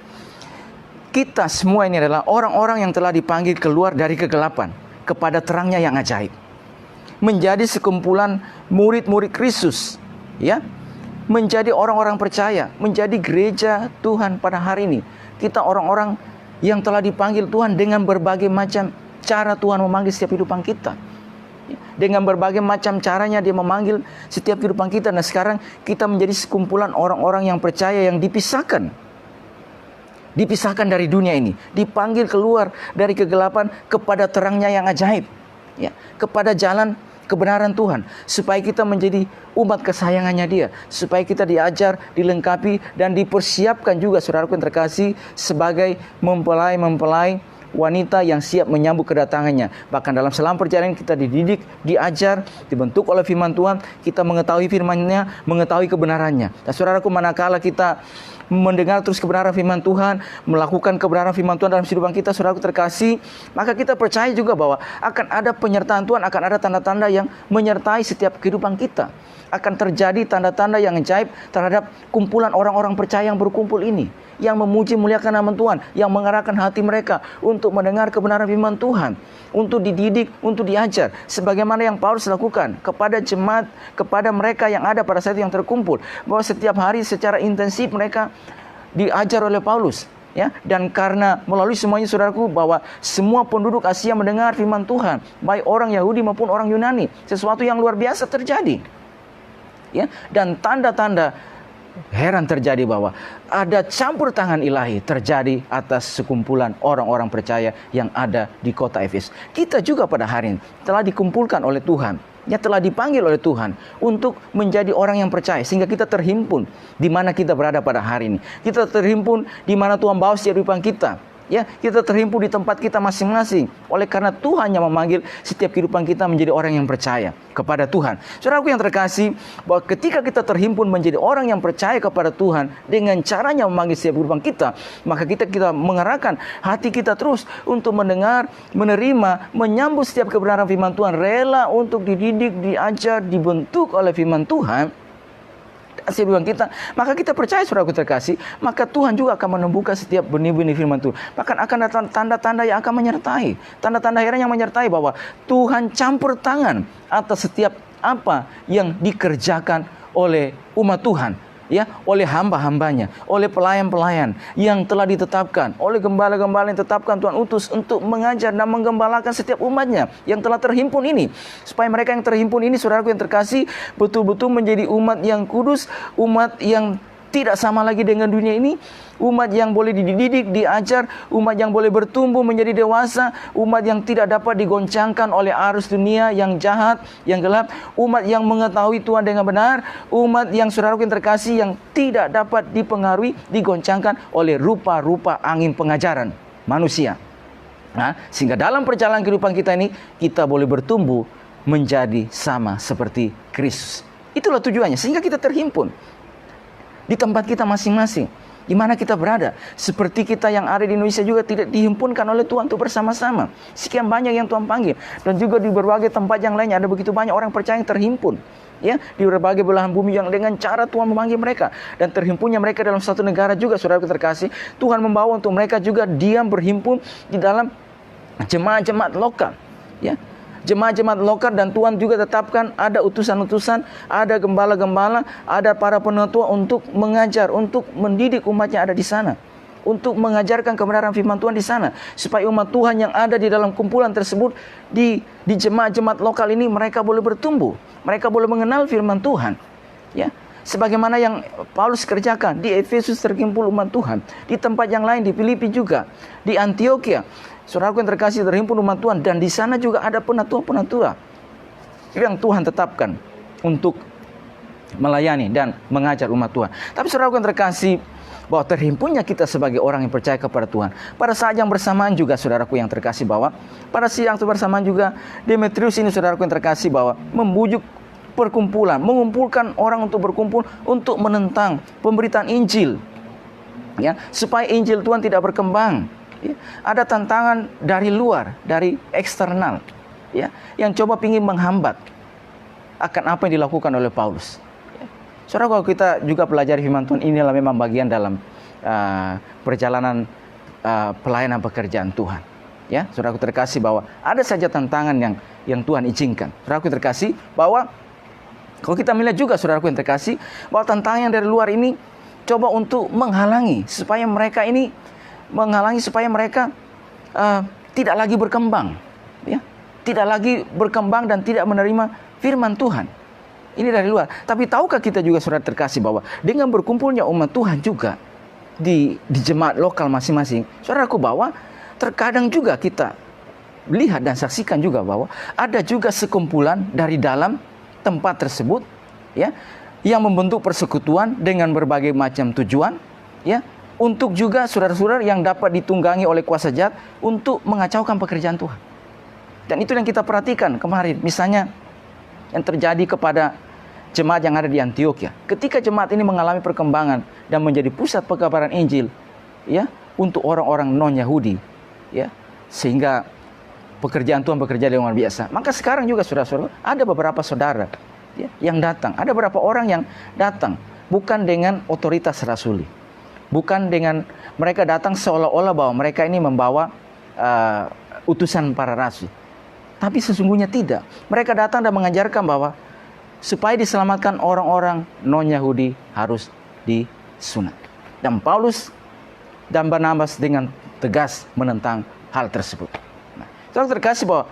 kita semua ini adalah orang-orang yang telah dipanggil keluar dari kegelapan kepada terangnya yang ajaib, menjadi sekumpulan murid-murid Kristus, ya, menjadi orang-orang percaya, menjadi gereja Tuhan pada hari ini. Kita orang-orang yang telah dipanggil Tuhan dengan berbagai macam cara Tuhan memanggil setiap kehidupan kita. Dengan berbagai macam caranya dia memanggil setiap kehidupan kita. Nah, sekarang kita menjadi sekumpulan orang-orang yang percaya, yang dipisahkan dari dunia ini, dipanggil keluar dari kegelapan kepada terangnya yang ajaib, ya, kepada jalan kebenaran Tuhan, supaya kita menjadi umat kesayangannya Dia, supaya kita diajar, dilengkapi, dan dipersiapkan juga, saudaraku yang terkasih, sebagai mempelai-mempelai wanita yang siap menyambut kedatangannya. Bahkan dalam selama perjalanan kita dididik, diajar, dibentuk oleh firman Tuhan, kita mengetahui firman-Nya, mengetahui kebenarannya. Dan saudaraku, manakala kita mendengar terus kebenaran firman Tuhan, melakukan kebenaran firman Tuhan dalam kehidupan kita, saudaraku terkasih, maka kita percaya juga bahwa akan ada penyertaan Tuhan, akan ada tanda-tanda yang menyertai setiap kehidupan kita. Akan terjadi tanda-tanda yang ajaib terhadap kumpulan orang-orang percaya yang berkumpul ini, yang memuji muliakan nama Tuhan, yang mengarahkan hati mereka untuk mendengar kebenaran firman Tuhan, untuk dididik, untuk diajar, sebagaimana yang Paulus lakukan kepada jemaat, kepada mereka yang ada pada saat yang terkumpul, bahwa setiap hari secara intensif mereka diajar oleh Paulus. Ya, dan karena melalui semuanya, saudaraku, bahwa semua penduduk Asia mendengar firman Tuhan, baik orang Yahudi maupun orang Yunani, sesuatu yang luar biasa terjadi. Ya, dan tanda-tanda heran terjadi bahwa ada campur tangan ilahi terjadi atas sekumpulan orang-orang percaya yang ada di kota Efesus. Kita juga pada hari ini telah dikumpulkan oleh Tuhan, ya, telah dipanggil oleh Tuhan untuk menjadi orang yang percaya, sehingga kita terhimpun di mana kita berada pada hari ini. Kita terhimpun di mana Tuhan bawa setiap kehidupan kita. Ya, kita terhimpun di tempat kita masing-masing. Oleh karena Tuhan yang memanggil setiap kehidupan kita menjadi orang yang percaya kepada Tuhan. Saudaraku yang terkasih, bahwa ketika kita terhimpun menjadi orang yang percaya kepada Tuhan dengan caranya memanggil setiap kehidupan kita, maka kita mengarahkan hati kita terus untuk mendengar, menerima, menyambut setiap kebenaran firman Tuhan, rela untuk dididik, diajar, dibentuk oleh firman Tuhan. Kehidupan kita, maka kita percaya, saudaraku terkasih, maka Tuhan juga akan menumbuhkan setiap benih-benih firman Tuhan. Bahkan akan datang tanda-tanda yang akan menyertai, tanda-tanda heran yang menyertai bahwa Tuhan campur tangan atas setiap apa yang dikerjakan oleh umat Tuhan, ya, oleh hamba-hambanya, oleh pelayan-pelayan yang telah ditetapkan, oleh gembala-gembala yang ditetapkan Tuhan utus untuk mengajar dan menggembalakan setiap umatnya yang telah terhimpun ini, supaya mereka yang terhimpun ini, saudaraku yang terkasih, betul-betul menjadi umat yang kudus, umat yang tidak sama lagi dengan dunia ini, umat yang boleh dididik, diajar, umat yang boleh bertumbuh menjadi dewasa, umat yang tidak dapat digoncangkan oleh arus dunia yang jahat, yang gelap, umat yang mengetahui Tuhan dengan benar, umat yang, saudaraku yang terkasih, yang tidak dapat dipengaruhi, digoncangkan oleh rupa-rupa angin pengajaran manusia. Nah, sehingga dalam perjalanan kehidupan kita ini, kita boleh bertumbuh menjadi sama seperti Kristus. Itulah tujuannya, sehingga kita terhimpun di tempat kita masing-masing, di mana kita berada. Seperti kita yang ada di Indonesia juga tidak dihimpunkan oleh Tuhan untuk bersama-sama. Sekian banyak yang Tuhan panggil. Dan juga di berbagai tempat yang lainnya ada begitu banyak orang percaya yang terhimpun, ya, di berbagai belahan bumi yang dengan cara Tuhan memanggil mereka. Dan terhimpunnya mereka dalam satu negara juga, saudara terkasih, Tuhan membawa untuk mereka juga diam berhimpun di dalam jemaat-jemaat lokal, ya. Jemaat-jemaat lokal, dan Tuhan juga tetapkan ada utusan-utusan, ada gembala-gembala, ada para penatua untuk mengajar, untuk mendidik umatnya ada di sana, untuk mengajarkan kebenaran firman Tuhan di sana, supaya umat Tuhan yang ada di dalam kumpulan tersebut, di jemaat-jemaat lokal ini, mereka boleh bertumbuh, mereka boleh mengenal firman Tuhan, ya. Sebagaimana yang Paulus kerjakan di Efesus, terkumpul umat Tuhan, di tempat yang lain, di Filipi juga, di Antioquia, saudaraku yang terkasih, terhimpun umat Tuhan, dan di sana juga ada penatua-penatua yang Tuhan tetapkan untuk melayani dan mengajar umat Tuhan. Tapi saudaraku yang terkasih, bahwa terhimpunnya kita sebagai orang yang percaya kepada Tuhan, pada saat yang bersamaan juga, saudaraku yang terkasih, bahwa pada saat yang bersamaan juga Demetrius ini, saudaraku yang terkasih, bahwa membujuk perkumpulan, mengumpulkan orang untuk berkumpul untuk menentang pemberitaan Injil, ya, supaya Injil Tuhan tidak berkembang. Ya, ada tantangan dari luar, dari eksternal, ya, yang coba ingin menghambat akan apa yang dilakukan oleh Paulus. Ya. Saudara, kalau kita juga pelajari firman Tuhan, inilah memang bagian dalam perjalanan pelayanan pekerjaan Tuhan. Ya, saudaraku terkasih, bahwa ada saja tantangan yang Tuhan izinkan. Saudaraku terkasih, bahwa kalau kita melihat juga, saudaraku yang terkasih, bahwa tantangan yang dari luar ini coba untuk menghalangi supaya mereka tidak lagi berkembang, ya, tidak lagi berkembang dan tidak menerima firman Tuhan. Ini dari luar. Tapi tahukah kita juga, saudara terkasih, bahwa dengan berkumpulnya umat Tuhan juga di jemaat lokal masing-masing, saudaraku, bahwa terkadang juga kita lihat dan saksikan juga bahwa ada juga sekumpulan dari dalam tempat tersebut, ya, yang membentuk persekutuan dengan berbagai macam tujuan, ya, untuk juga saudara-saudara yang dapat ditunggangi oleh kuasa jahat untuk mengacaukan pekerjaan Tuhan. Dan itu yang kita perhatikan kemarin, misalnya yang terjadi kepada jemaat yang ada di Antioquia. Ketika jemaat ini mengalami perkembangan dan menjadi pusat pekabaran Injil, ya, untuk orang-orang non-Yahudi, ya, sehingga pekerjaan Tuhan bekerja dengan luar biasa. Maka sekarang juga saudara-saudara, ada beberapa saudara, ya, yang datang. Ada beberapa orang yang datang bukan dengan otoritas rasuli, bukan dengan mereka datang seolah-olah bahwa mereka ini membawa utusan para rasul. Tapi sesungguhnya tidak. Mereka datang dan mengajarkan bahwa supaya diselamatkan orang-orang non-Yahudi harus disunat. Dan Paulus dan Barnabas dengan tegas menentang hal tersebut. Nah, saudara terkasih, bahwa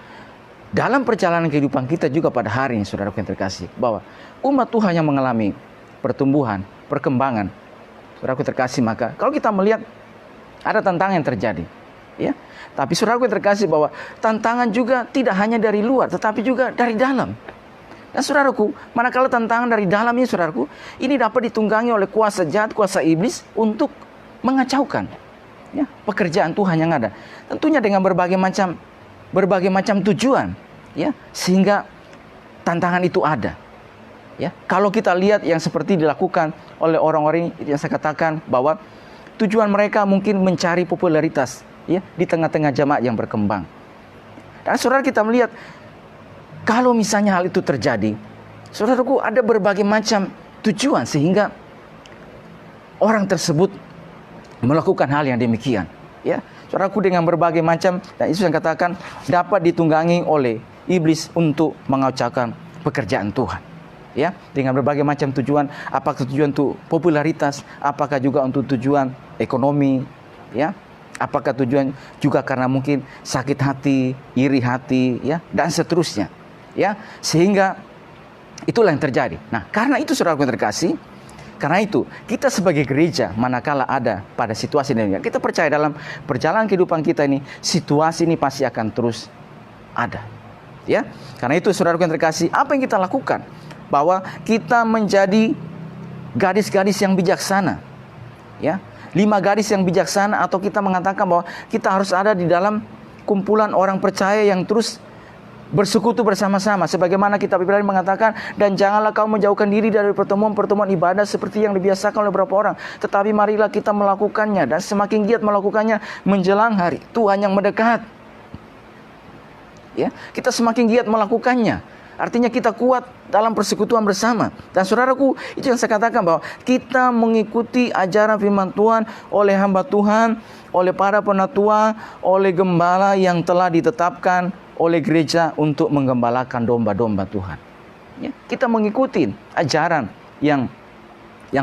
dalam perjalanan kehidupan kita juga pada hari ini, saudara yang terkasih, bahwa umat Tuhan yang mengalami pertumbuhan, perkembangan, saudara terkasih, maka kalau kita melihat ada tantangan yang terjadi, ya. Tapi saudara yang terkasih, bahwa tantangan juga tidak hanya dari luar, tetapi juga dari dalam. Dan saudaraku, manakala tantangan dari dalam ini, saudaraku, ini dapat ditunggangi oleh kuasa jahat, kuasa iblis untuk mengacaukan, ya, pekerjaan Tuhan yang ada. Tentunya dengan berbagai macam tujuan, ya, sehingga tantangan itu ada. Ya, kalau kita lihat yang seperti dilakukan oleh orang-orang yang saya katakan bahwa tujuan mereka mungkin mencari popularitas, ya, di tengah-tengah jemaat yang berkembang. Dan saudara, kita melihat kalau misalnya hal itu terjadi, saudaraku, ada berbagai macam tujuan sehingga orang tersebut melakukan hal yang demikian, ya. Saudaraku, dengan berbagai macam, dan itu yang katakan dapat ditunggangi oleh iblis untuk mengacaukan pekerjaan Tuhan, ya, dengan berbagai macam tujuan. Apakah tujuan untuk popularitas, apakah juga untuk tujuan ekonomi, ya, apakah tujuan juga karena mungkin sakit hati, iri hati, ya, dan seterusnya, ya, sehingga itulah yang terjadi. Nah, karena itu saudaraku yang terkasih, karena itu kita sebagai gereja, manakala ada pada situasi ini, kita percaya dalam perjalanan kehidupan kita ini, situasi ini pasti akan terus ada, ya. Karena itu saudaraku yang terkasih, apa yang kita lakukan? Bahwa kita menjadi gadis-gadis yang bijaksana, ya, 5 gadis yang bijaksana, atau kita mengatakan bahwa kita harus ada di dalam kumpulan orang percaya yang terus bersekutu bersama-sama, sebagaimana kitab Ibrani mengatakan, dan janganlah kau menjauhkan diri dari pertemuan-pertemuan ibadah seperti yang dibiasakan oleh beberapa orang, tetapi marilah kita melakukannya, dan semakin giat melakukannya menjelang hari Tuhan yang mendekat. Ya, kita semakin giat melakukannya, artinya kita kuat dalam persekutuan bersama. Dan saudaraku, itu yang saya katakan, bahwa kita mengikuti ajaran firman Tuhan oleh hamba Tuhan, oleh para penatua, oleh gembala yang telah ditetapkan oleh gereja untuk menggembalakan domba-domba Tuhan. Ya, kita mengikuti ajaran yang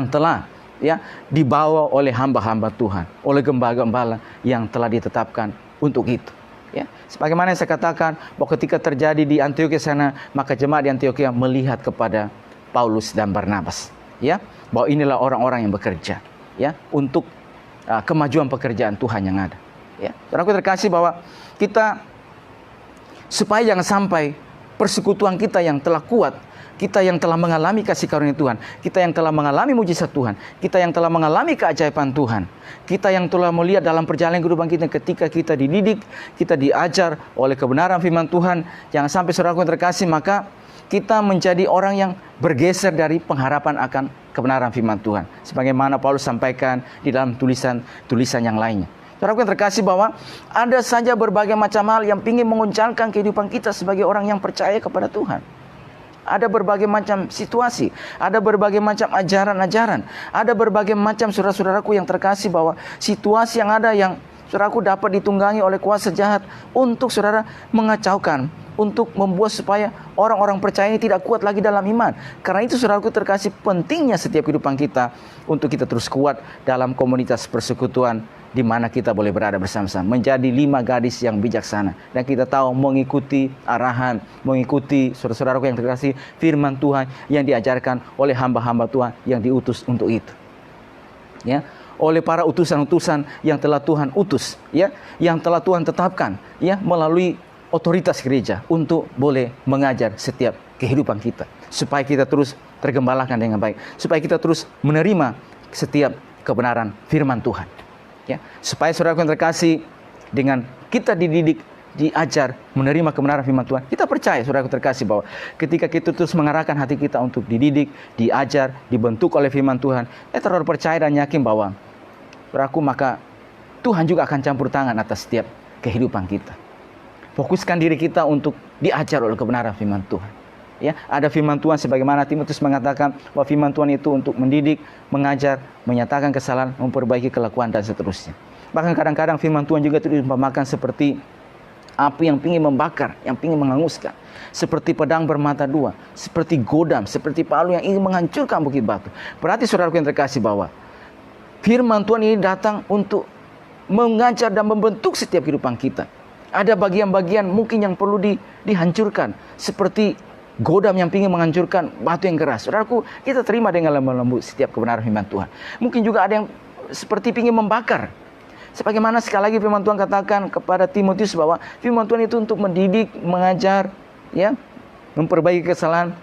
telah, ya, dibawa oleh hamba-hamba Tuhan, oleh gembala-gembala yang telah ditetapkan untuk itu. Ya, sebagaimana yang saya katakan, bahwa ketika terjadi di Antioquia sana, maka jemaat di Antioquia melihat kepada Paulus dan Barnabas, ya, bahwa inilah orang-orang yang bekerja, ya, untuk kemajuan pekerjaan Tuhan yang ada. Ya, saudaraku terkasih, bahwa kita supaya jangan sampai persekutuan kita yang telah kuat, kita yang telah mengalami kasih karunia Tuhan, kita yang telah mengalami mujizat Tuhan, kita yang telah mengalami keajaiban Tuhan, kita yang telah melihat dalam perjalanan kehidupan kita, ketika kita dididik, kita diajar oleh kebenaran firman Tuhan, jangan sampai saudaraku yang terkasih, maka kita menjadi orang yang bergeser dari pengharapan akan kebenaran firman Tuhan, sebagaimana Paulus sampaikan di dalam tulisan yang lainnya. Saudaraku yang terkasih, bahwa ada saja berbagai macam hal yang ingin menguncangkan kehidupan kita sebagai orang yang percaya kepada Tuhan. Ada berbagai macam situasi, ada berbagai macam ajaran-ajaran, ada berbagai macam saudara-saudaraku yang terkasih, bahwa situasi yang ada yang saudaraku dapat ditunggangi oleh kuasa jahat untuk saudara mengacaukan, untuk membuat supaya orang-orang percaya ini tidak kuat lagi dalam iman. Karena itu saudaraku terkasih, pentingnya setiap kehidupan kita untuk kita terus kuat dalam komunitas persekutuan, di mana kita boleh berada bersama-sama, menjadi 5 gadis yang bijaksana, dan kita tahu mengikuti arahan, mengikuti saudara-saudaraku yang terkasih, firman Tuhan yang diajarkan oleh hamba-hamba Tuhan yang diutus untuk itu, ya, oleh para utusan-utusan yang telah Tuhan utus, ya, yang telah Tuhan tetapkan, ya, melalui otoritas gereja untuk boleh mengajar setiap kehidupan kita, supaya kita terus tergembalakan dengan baik, supaya kita terus menerima setiap kebenaran firman Tuhan. Ya, supaya saudaraku yang terkasih, dengan kita dididik, diajar, menerima kebenaran firman Tuhan, kita percaya saudaraku terkasih bahwa ketika kita terus mengarahkan hati kita untuk dididik, diajar, dibentuk oleh firman Tuhan, terlalu percaya dan yakin bahwa saudaraku, maka Tuhan juga akan campur tangan atas setiap kehidupan kita. Fokuskan diri kita untuk diajar oleh kebenaran firman Tuhan. Ya, ada firman Tuhan sebagaimana Timotius mengatakan bahwa firman Tuhan itu untuk mendidik, mengajar, menyatakan kesalahan, memperbaiki kelakuan dan seterusnya. Bahkan kadang-kadang firman Tuhan juga diumpamakan seperti api yang ingin membakar, yang ingin menghanguskan, seperti pedang bermata dua, seperti godam, seperti palu yang ingin menghancurkan bukit batu. Berarti saudaraku yang terkasih bahwa firman Tuhan ini datang untuk mengajar dan membentuk setiap kehidupan kita. Ada bagian-bagian mungkin yang perlu dihancurkan, seperti godam yang ingin menghancurkan batu yang keras. Saudaraku, kita terima dengan lemah lembut setiap kebenaran firman Tuhan. Mungkin juga ada yang seperti ingin membakar. Sebagaimana sekali lagi firman Tuhan katakan kepada Timotius bahwa firman Tuhan itu untuk mendidik, mengajar, ya, memperbaiki kesalahan,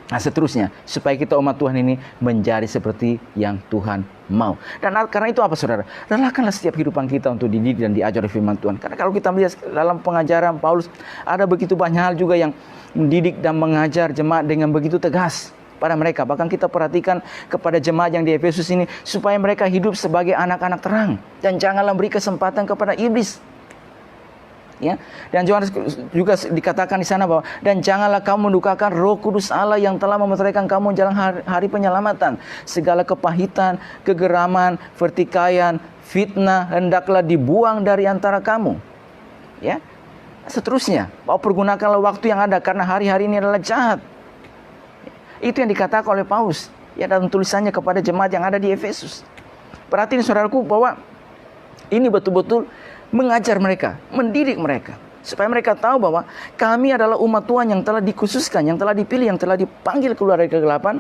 nah seterusnya, supaya kita umat Tuhan ini menjadi seperti yang Tuhan mau. Dan karena itu apa saudara? Relahkanlah setiap kehidupan kita untuk dididik dan diajar oleh firman Tuhan. Karena kalau kita melihat dalam pengajaran Paulus, ada begitu banyak hal juga yang mendidik dan mengajar jemaat dengan begitu tegas pada mereka. Bahkan kita perhatikan kepada jemaat yang di Efesus ini, supaya mereka hidup sebagai anak-anak terang dan janganlah beri kesempatan kepada iblis. Ya, dan juga dikatakan di sana bahwa dan janganlah kamu mendukakan Roh Kudus Allah yang telah memeteraikan kamu jalan hari penyelamatan. Segala kepahitan, kegeraman, pertikaian, fitnah hendaklah dibuang dari antara kamu. Ya, seterusnya, bahwa pergunakanlah waktu yang ada karena hari-hari ini adalah jahat. Itu yang dikatakan oleh Paulus ya dalam tulisannya kepada jemaat yang ada di Efesus. Perhatiin saudaraku bahwa ini betul-betul mengajar mereka, mendidik mereka, supaya mereka tahu bahwa kami adalah umat Tuhan yang telah dikhususkan, yang telah dipilih, yang telah dipanggil keluar dari kegelapan,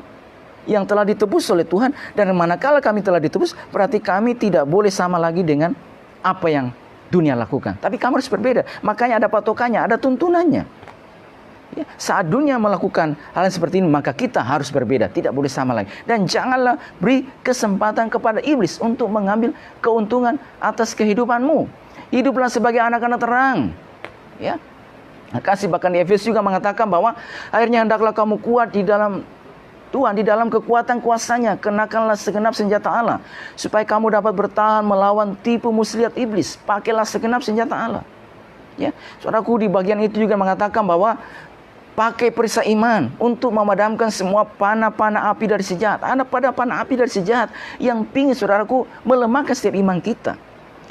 yang telah ditebus oleh Tuhan. Dan manakala kami telah ditebus, berarti kami tidak boleh sama lagi dengan apa yang dunia lakukan, tapi kami harus berbeda. Makanya ada patokannya, ada tuntunannya. Ya, saat dunia melakukan hal yang seperti ini, maka kita harus berbeda, tidak boleh sama lagi. Dan janganlah beri kesempatan kepada iblis untuk mengambil keuntungan atas kehidupanmu. Hiduplah sebagai anak-anak terang. Ya, kasih bahkan di Efesus juga mengatakan bahwa akhirnya hendaklah kamu kuat di dalam Tuhan, di dalam kekuatan kuasanya. Kenakanlah segenap senjata Allah, supaya kamu dapat bertahan melawan tipu muslihat iblis. Pakailah segenap senjata Allah. Ya, saudaraku, di bagian itu juga mengatakan bahwa pakai perisai iman untuk memadamkan semua panah-panah api dari si jahat. Ada pada panah api dari si jahat yang pingin saudaraku melemahkan setiap iman kita,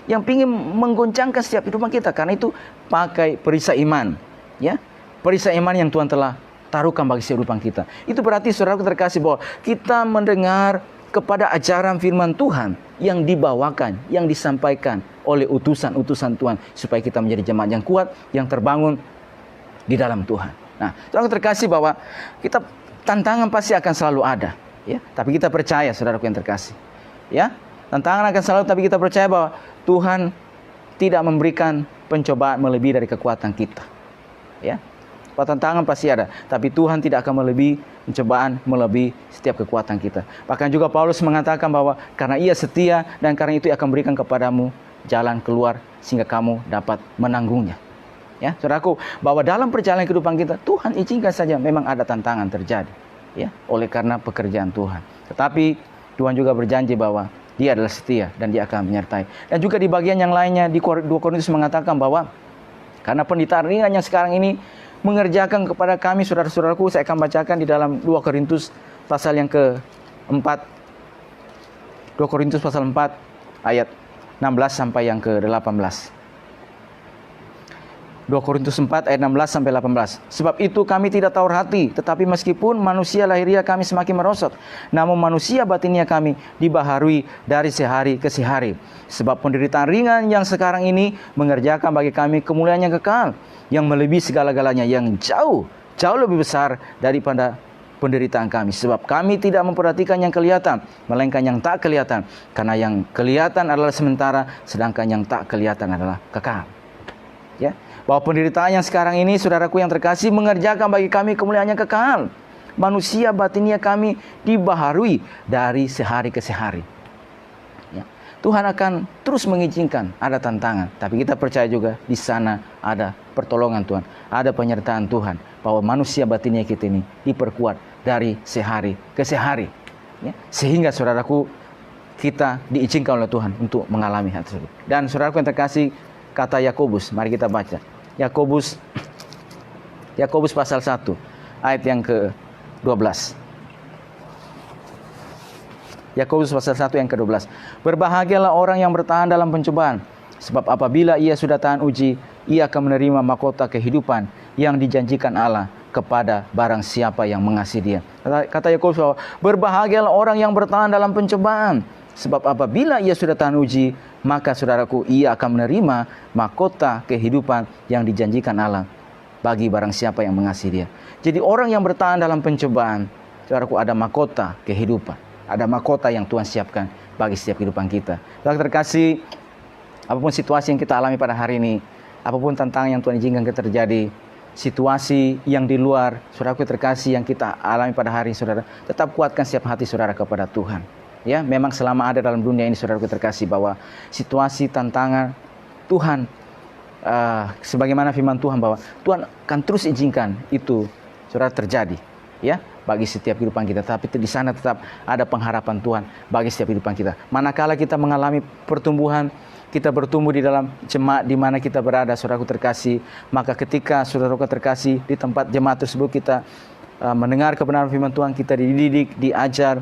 yang pingin menggoncangkan setiap kehidupan kita. Karena itu pakai perisai iman, ya, perisai iman yang Tuhan telah taruhkan bagi kehidupan kita. Itu berarti saudaraku terkasih bahwa kita mendengar kepada ajaran firman Tuhan yang dibawakan, yang disampaikan oleh utusan-utusan Tuhan, supaya kita menjadi jemaat yang kuat, yang terbangun di dalam Tuhan. Nah, saudaraku terkasih bahwa kita tantangan pasti akan selalu ada, ya. Tapi kita percaya, saudaraku yang terkasih, ya, tantangan akan selalu, tapi kita percaya bahwa Tuhan tidak memberikan pencobaan melebihi dari kekuatan kita, ya. Tantangan pasti ada, tapi Tuhan tidak akan melebihi pencobaan melebihi setiap kekuatan kita. Bahkan juga Paulus mengatakan bahwa karena Ia setia dan karena itu Ia akan berikan kepadamu jalan keluar sehingga kamu dapat menanggungnya. Ya, saudaraku, bahwa dalam perjalanan kehidupan kita, Tuhan izinkan saja memang ada tantangan terjadi, ya, oleh karena pekerjaan Tuhan. Tetapi Tuhan juga berjanji bahwa Dia adalah setia dan Dia akan menyertai. Dan juga di bagian yang lainnya di 2 Korintus mengatakan bahwa karena penderitaan ringan yang sekarang ini mengerjakan kepada kami, saudara-saudaraku, saya akan bacakan di dalam 2 Korintus pasal yang ke-4. 2 Korintus pasal 4 ayat 16 sampai yang ke-18. 2 Korintus 4 ayat 16 sampai 18. Sebab itu kami tidak tawar hati, tetapi meskipun manusia lahiriah kami semakin merosot, namun manusia batinnya kami dibaharui dari sehari ke sehari. Sebab penderitaan ringan yang sekarang ini mengerjakan bagi kami kemuliaan yang kekal, yang melebihi segala-galanya, yang jauh lebih besar daripada penderitaan kami. Sebab kami tidak memperhatikan yang kelihatan, melainkan yang tak kelihatan. Karena yang kelihatan adalah sementara, sedangkan yang tak kelihatan adalah kekal. Ya, Bahwa penderitaan yang sekarang ini, saudaraku yang terkasih, mengerjakan bagi kami kemuliaan yang kekal. Manusia batinia kami dibaharui dari sehari ke sehari. Ya. Tuhan akan terus mengizinkan ada tantangan, tapi kita percaya juga di sana ada pertolongan Tuhan, ada penyertaan Tuhan, bahwa manusia batinia kita ini diperkuat dari sehari ke sehari. Ya. Sehingga saudaraku, kita diizinkan oleh Tuhan untuk mengalami hal tersebut. Dan saudaraku yang terkasih, kata Yakobus, mari kita baca. Yakobus pasal 1 ayat yang ke-12. Yakobus pasal 1 yang ke-12. Berbahagialah orang yang bertahan dalam pencobaan, sebab apabila ia sudah tahan uji, ia akan menerima mahkota kehidupan yang dijanjikan Allah kepada barang siapa yang mengasihi Dia. Kata Yakobus, berbahagialah orang yang bertahan dalam pencobaan, sebab apabila ia sudah tahan uji, maka saudaraku, ia akan menerima mahkota kehidupan yang dijanjikan Allah bagi barang siapa yang mengasihi Dia. Jadi orang yang bertahan dalam pencobaan, saudaraku, ada mahkota kehidupan, ada mahkota yang Tuhan siapkan bagi setiap kehidupan kita. Saudara terkasih, apapun situasi yang kita alami pada hari ini, apapun tantangan yang Tuhan izinkan terjadi, situasi yang di luar, saudaraku terkasih, yang kita alami pada hari ini, saudara, tetap kuatkan setiap hati saudara kepada Tuhan. Ya, memang selama ada dalam dunia ini, saudaraku terkasih, bahwa situasi tantangan Tuhan, sebagaimana firman Tuhan, bahwa Tuhan akan terus izinkan itu, saudara, terjadi, ya, bagi setiap kehidupan kita. Tapi di sana tetap ada pengharapan Tuhan bagi setiap kehidupan kita. Manakala kita mengalami pertumbuhan, kita bertumbuh di dalam jemaat di mana kita berada, saudaraku terkasih, maka ketika saudaraku terkasih di tempat jemaat tersebut kita mendengar kebenaran firman Tuhan, kita dididik, diajar,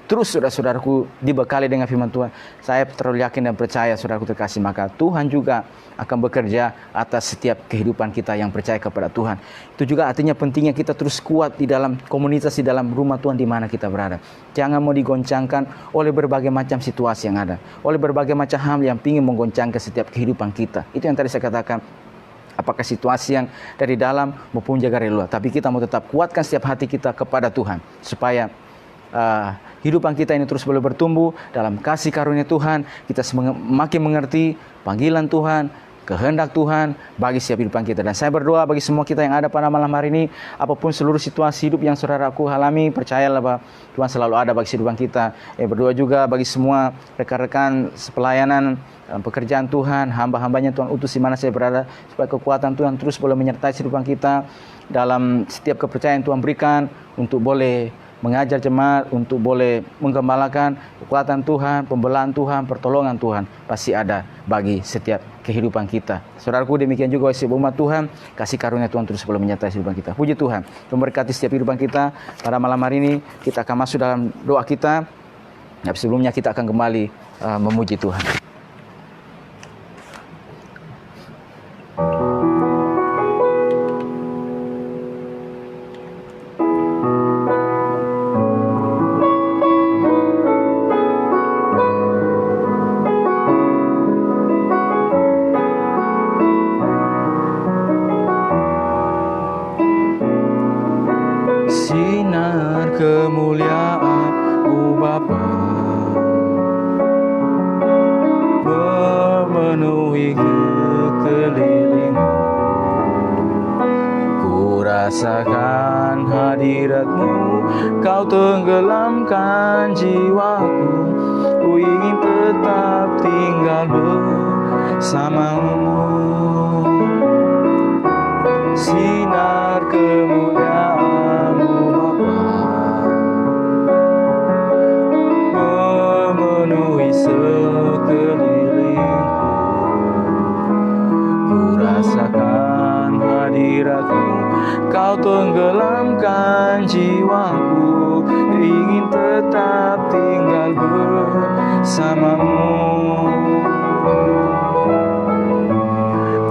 terus saudara-saudaraku dibekali dengan firman Tuhan, saya terlalu yakin dan percaya, saudaraku terkasih, maka Tuhan juga akan bekerja atas setiap kehidupan kita yang percaya kepada Tuhan. Itu juga artinya pentingnya kita terus kuat di dalam komunitas, di dalam rumah Tuhan di mana kita berada. Jangan mau digoncangkan oleh berbagai macam situasi yang ada, oleh berbagai macam hal yang ingin menggoncangkan setiap kehidupan kita. Itu yang tadi saya katakan, apakah situasi yang dari dalam maupun jaga dari luar. Tapi kita mau tetap kuatkan setiap hati kita kepada Tuhan, supaya hidupan kita ini terus boleh bertumbuh dalam kasih karunia Tuhan. Kita semakin mengerti panggilan Tuhan, kehendak Tuhan bagi setiap kehidupan kita. Dan saya berdoa bagi semua kita yang ada pada malam hari ini, apapun seluruh situasi hidup yang saudaraku alami, percayalah bahwa Tuhan selalu ada bagi kehidupan kita. Berdoa juga bagi semua rekan-rekan sepelayanan dalam pekerjaan Tuhan, hamba-hambanya Tuhan utus di mana saya berada, supaya kekuatan Tuhan terus boleh menyertai kehidupan kita dalam setiap kepercayaan Tuhan berikan, untuk boleh mengajar jemaat, untuk boleh menggembalakan. Kekuatan Tuhan, pembelaan Tuhan, pertolongan Tuhan pasti ada bagi setiap kehidupan kita. Saudaraku, demikian juga setiap umat Tuhan, kasih karunia Tuhan terus boleh menyertai kehidupan kita. Puji Tuhan, memberkati setiap kehidupan kita. Pada malam hari ini kita akan masuk dalam doa kita. Tapi sebelumnya kita akan kembali memuji Tuhan. Sinar kemuliaan-Mu Bapa memenuhi kekelilingku. Ku rasakan hadirat-Mu, Kau tenggelamkan jiwaku. Ku ingin tetap tinggal bersama-Mu. Sinar kemuliaan-Mu memenuhi sekelilingku. Ku rasakan hadirat-Mu, Kau tenggelamkan jiwaku. Ingin tetap tinggal bersama-Mu.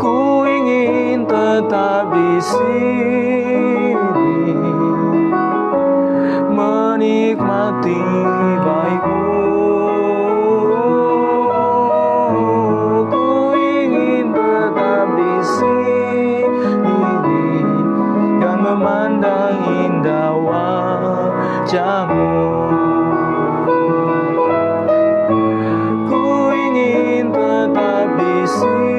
Ku ingin tetap di sini, menikmati baik-Mu. Ku ingin tetap di sini dan memandang indah wajah-Mu. Ku ingin tetap di sini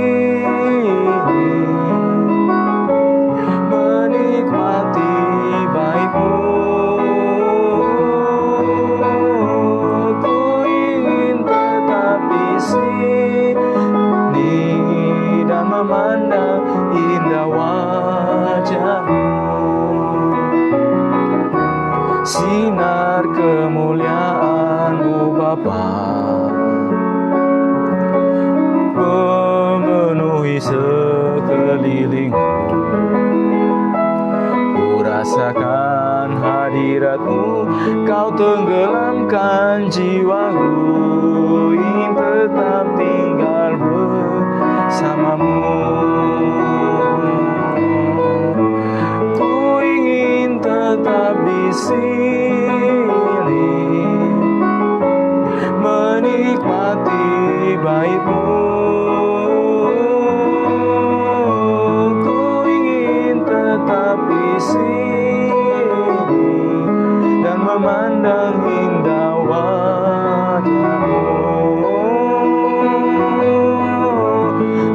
sinar kemuliaan-Mu Bapa memenuhi sekelilingku. Ku rasakan hadirat-Mu, Kau tenggelamkan jiwaku, ingin tetap tinggal bersama-Mu. Ku ingin tetap di sini, menikmati baik-Mu. Ku ingin tetap di sini dan memandang indah wajah-Mu.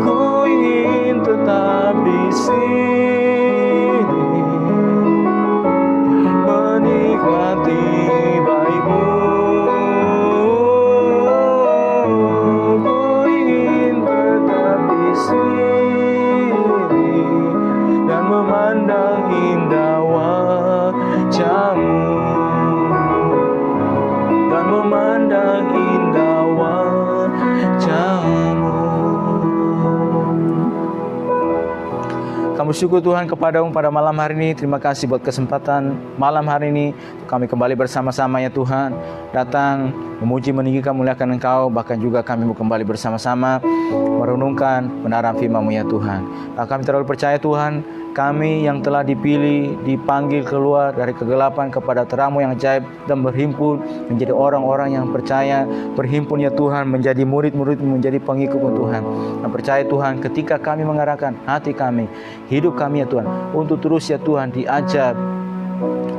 Ku ingin tetap di sini, menikmati baik-Mu. Ku ingin tetap di sini dan memandang indah wajah-Mu, dan memandang indah wajah-Mu. Kami bersyukur Tuhan kepada-Mu pada malam hari ini. Terima kasih buat kesempatan malam hari ini kami kembali bersama-sama ya Tuhan, datang memuji, meninggikan, muliakan Engkau. Bahkan juga kami mau kembali bersama-sama merenungkan kebenaran firman-Mu ya Tuhan. Kami terlalu percaya Tuhan, kami yang telah dipilih, dipanggil keluar dari kegelapan kepada terang-Mu yang ajaib dan berhimpun menjadi orang-orang yang percaya, berhimpun ya Tuhan, menjadi murid-murid-Mu, menjadi pengikut-Mu Tuhan. Dan percaya Tuhan, ketika kami mengarahkan hati kami, hidup kami ya Tuhan, untuk terus ya Tuhan diajar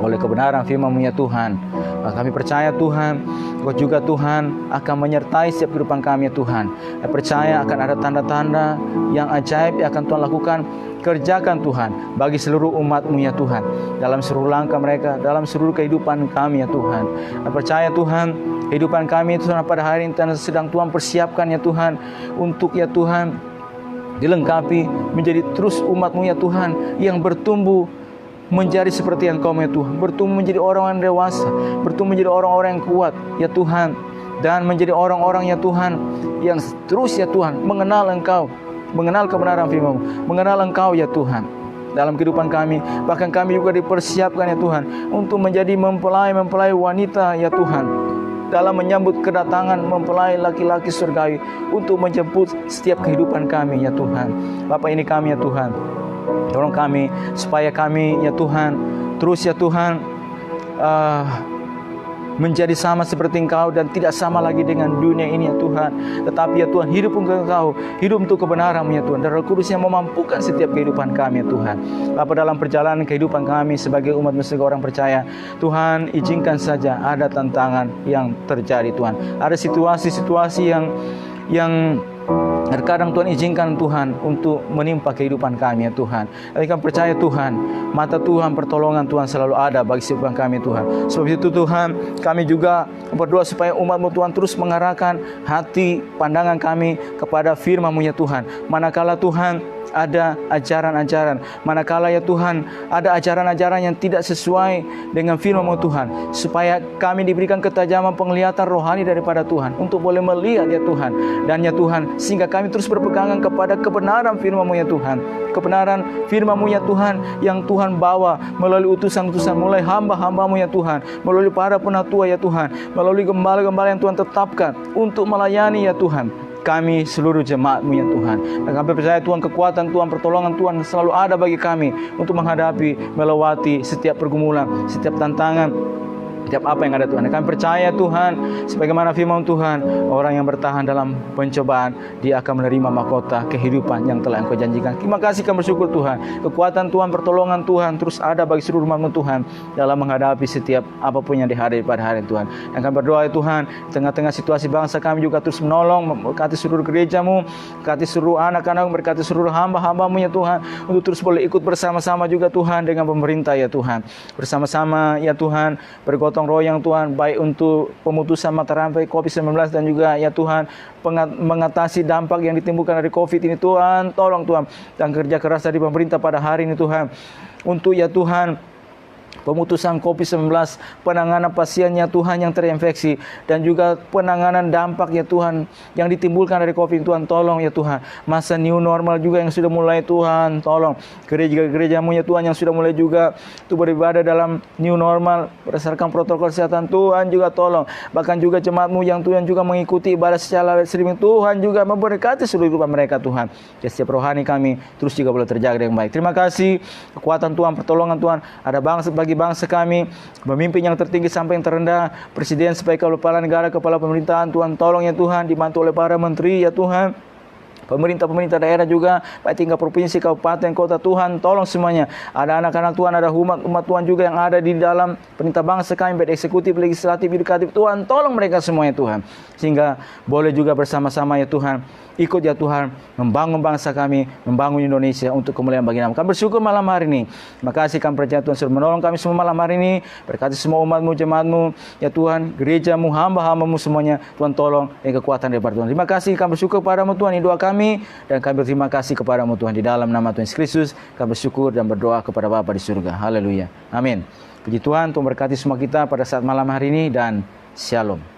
oleh kebenaran firman-Mu ya Tuhan. Kami percaya Tuhan, Kau juga Tuhan akan menyertai setiap kehidupan kami ya Tuhan. Kami percaya akan ada tanda-tanda yang ajaib yang akan Tuhan lakukan, kerjakan Tuhan bagi seluruh umat-Mu ya Tuhan, dalam seluruh langkah mereka, dalam seluruh kehidupan kami ya Tuhan. Kami percaya Tuhan, kehidupan kami Tuhan pada hari ini sedang Tuhan persiapkan ya Tuhan, untuk ya Tuhan dilengkapi menjadi terus umat-Mu ya Tuhan, yang bertumbuh menjadi seperti Engkau ya Tuhan, bertumbuh menjadi orang-orang dewasa, bertumbuh menjadi orang-orang yang kuat ya Tuhan, dan menjadi orang-orang ya Tuhan yang terus ya Tuhan mengenal Engkau, mengenal kebenaran firman-Mu, mengenal Engkau ya Tuhan dalam kehidupan kami. Bahkan kami juga dipersiapkan ya Tuhan untuk menjadi mempelai wanita ya Tuhan, dalam menyambut kedatangan mempelai laki-laki surgawi, untuk menjemput setiap kehidupan kami ya Tuhan. Bapa, ini kami ya Tuhan, tolong kami supaya kami ya Tuhan terus ya Tuhan menjadi sama seperti Engkau, dan tidak sama lagi dengan dunia ini ya Tuhan, tetapi ya Tuhan hidup untuk Engkau, hidup untuk kebenaran-Mu ya Tuhan, dan Roh Kudus yang memampukan setiap kehidupan kami ya Tuhan. Bapa, dalam perjalanan kehidupan kami sebagai umat sebagai orang percaya Tuhan, izinkan saja ada tantangan yang terjadi Tuhan, ada situasi-situasi yang terkadang Tuhan izinkan Tuhan untuk menimpa kehidupan kami ya Tuhan. Tapi kami percaya Tuhan, mata Tuhan, pertolongan Tuhan selalu ada bagi kehidupan kami Tuhan. Sebab itu Tuhan, kami juga berdoa supaya umat-Mu Tuhan terus mengarahkan hati, pandangan kami kepada firman-Mu ya Tuhan. Manakala Tuhan ada ajaran-ajaran, manakala ya Tuhan ada ajaran-ajaran yang tidak sesuai dengan firman-Mu Tuhan, supaya kami diberikan ketajaman penglihatan rohani daripada Tuhan untuk boleh melihat ya Tuhan, dan ya Tuhan, sehingga kami terus berpegangan kepada kebenaran firman-Mu ya Tuhan, kebenaran firman-Mu ya Tuhan, yang Tuhan bawa melalui utusan-utusan, mulai hamba-hamba-Mu ya Tuhan, melalui para penatua ya Tuhan, melalui gembala-gembala yang Tuhan tetapkan untuk melayani ya Tuhan kami seluruh jemaat-Mu ya Tuhan. Dan kami percaya Tuhan, kekuatan Tuhan, pertolongan Tuhan selalu ada bagi kami untuk menghadapi, melewati setiap pergumulan, setiap tantangan, setiap apa yang ada Tuhan. Kami percaya Tuhan, sebagaimana firman Tuhan, orang yang bertahan dalam pencobaan, dia akan menerima mahkota kehidupan yang telah Engkau janjikan. Terima kasih, kami bersyukur Tuhan, kekuatan Tuhan, pertolongan Tuhan terus ada bagi seluruh umat-Mu Tuhan dalam menghadapi setiap apapun yang dihadapi pada hari Tuhan. Dan kami berdoa ya Tuhan, tengah-tengah situasi bangsa kami juga terus menolong, memberkati seluruh gereja-Mu, berkati seluruh anak-anak, berkati seluruh hamba-hamba-Mu ya Tuhan, untuk terus boleh ikut bersama-sama juga Tuhan dengan pemerintah ya Tuhan, bersama-sama ya Tuhan, bergotong royong Tuhan, baik untuk pemutusan mata rantai COVID-19 dan juga ya Tuhan mengatasi dampak yang ditimbulkan dari COVID ini Tuhan. Tolong Tuhan, dan kerja keras dari pemerintah pada hari ini Tuhan, untuk ya Tuhan pemutusan COVID-19, penanganan pasiennya Tuhan yang terinfeksi, dan juga penanganan dampak ya Tuhan yang ditimbulkan dari COVID. Tuhan tolong ya Tuhan, masa new normal juga yang sudah mulai Tuhan, tolong gereja-gerejamu ya Tuhan yang sudah mulai juga itu beribadah dalam new normal berdasarkan protokol kesehatan. Tuhan juga tolong, bahkan juga jemaatmu yang Tuhan juga mengikuti ibadah secara live streaming, Tuhan juga memberkati seluruh kehidupan mereka Tuhan. Ya, setiap rohani kami terus juga boleh terjaga dengan baik. Terima kasih kekuatan Tuhan, pertolongan Tuhan ada bangsa bagi bangsa kami, pemimpin yang tertinggi sampai yang terendah, presiden sampai kepala negara, kepala pemerintahan. Tuhan tolong ya Tuhan, dibantu oleh para menteri ya Tuhan, pemerintah daerah juga, baik tingkat provinsi, kabupaten, kota. Tuhan tolong semuanya. Ada anak-anak Tuhan, ada umat Tuhan juga yang ada di dalam perintah bangsa kami, baik eksekutif, legislatif, yudikatif. Tuhan tolong mereka semuanya Tuhan, sehingga boleh juga bersama-sama ya Tuhan, ikut ya Tuhan, membangun bangsa kami, membangun Indonesia untuk kemuliaan bagi nama. Kami bersyukur malam hari ini. Terima kasih kami percaya Tuhan sudah menolong kami semua malam hari ini. Berkati semua umatmu, jemaatmu, ya Tuhan, gerejamu, hamba-hambamu semuanya. Tuhan tolong dan kekuatan daripada Tuhan. Terima kasih kami bersyukur padamu Tuhan, ini doa kami. Dan kami berterima kasih kepadamu Tuhan. Di dalam nama Tuhan Yesus Kristus, kami bersyukur dan berdoa kepada Bapa di surga. Haleluya. Amin. Puji Tuhan, Tuhan berkati semua kita pada saat malam hari ini, dan Shalom.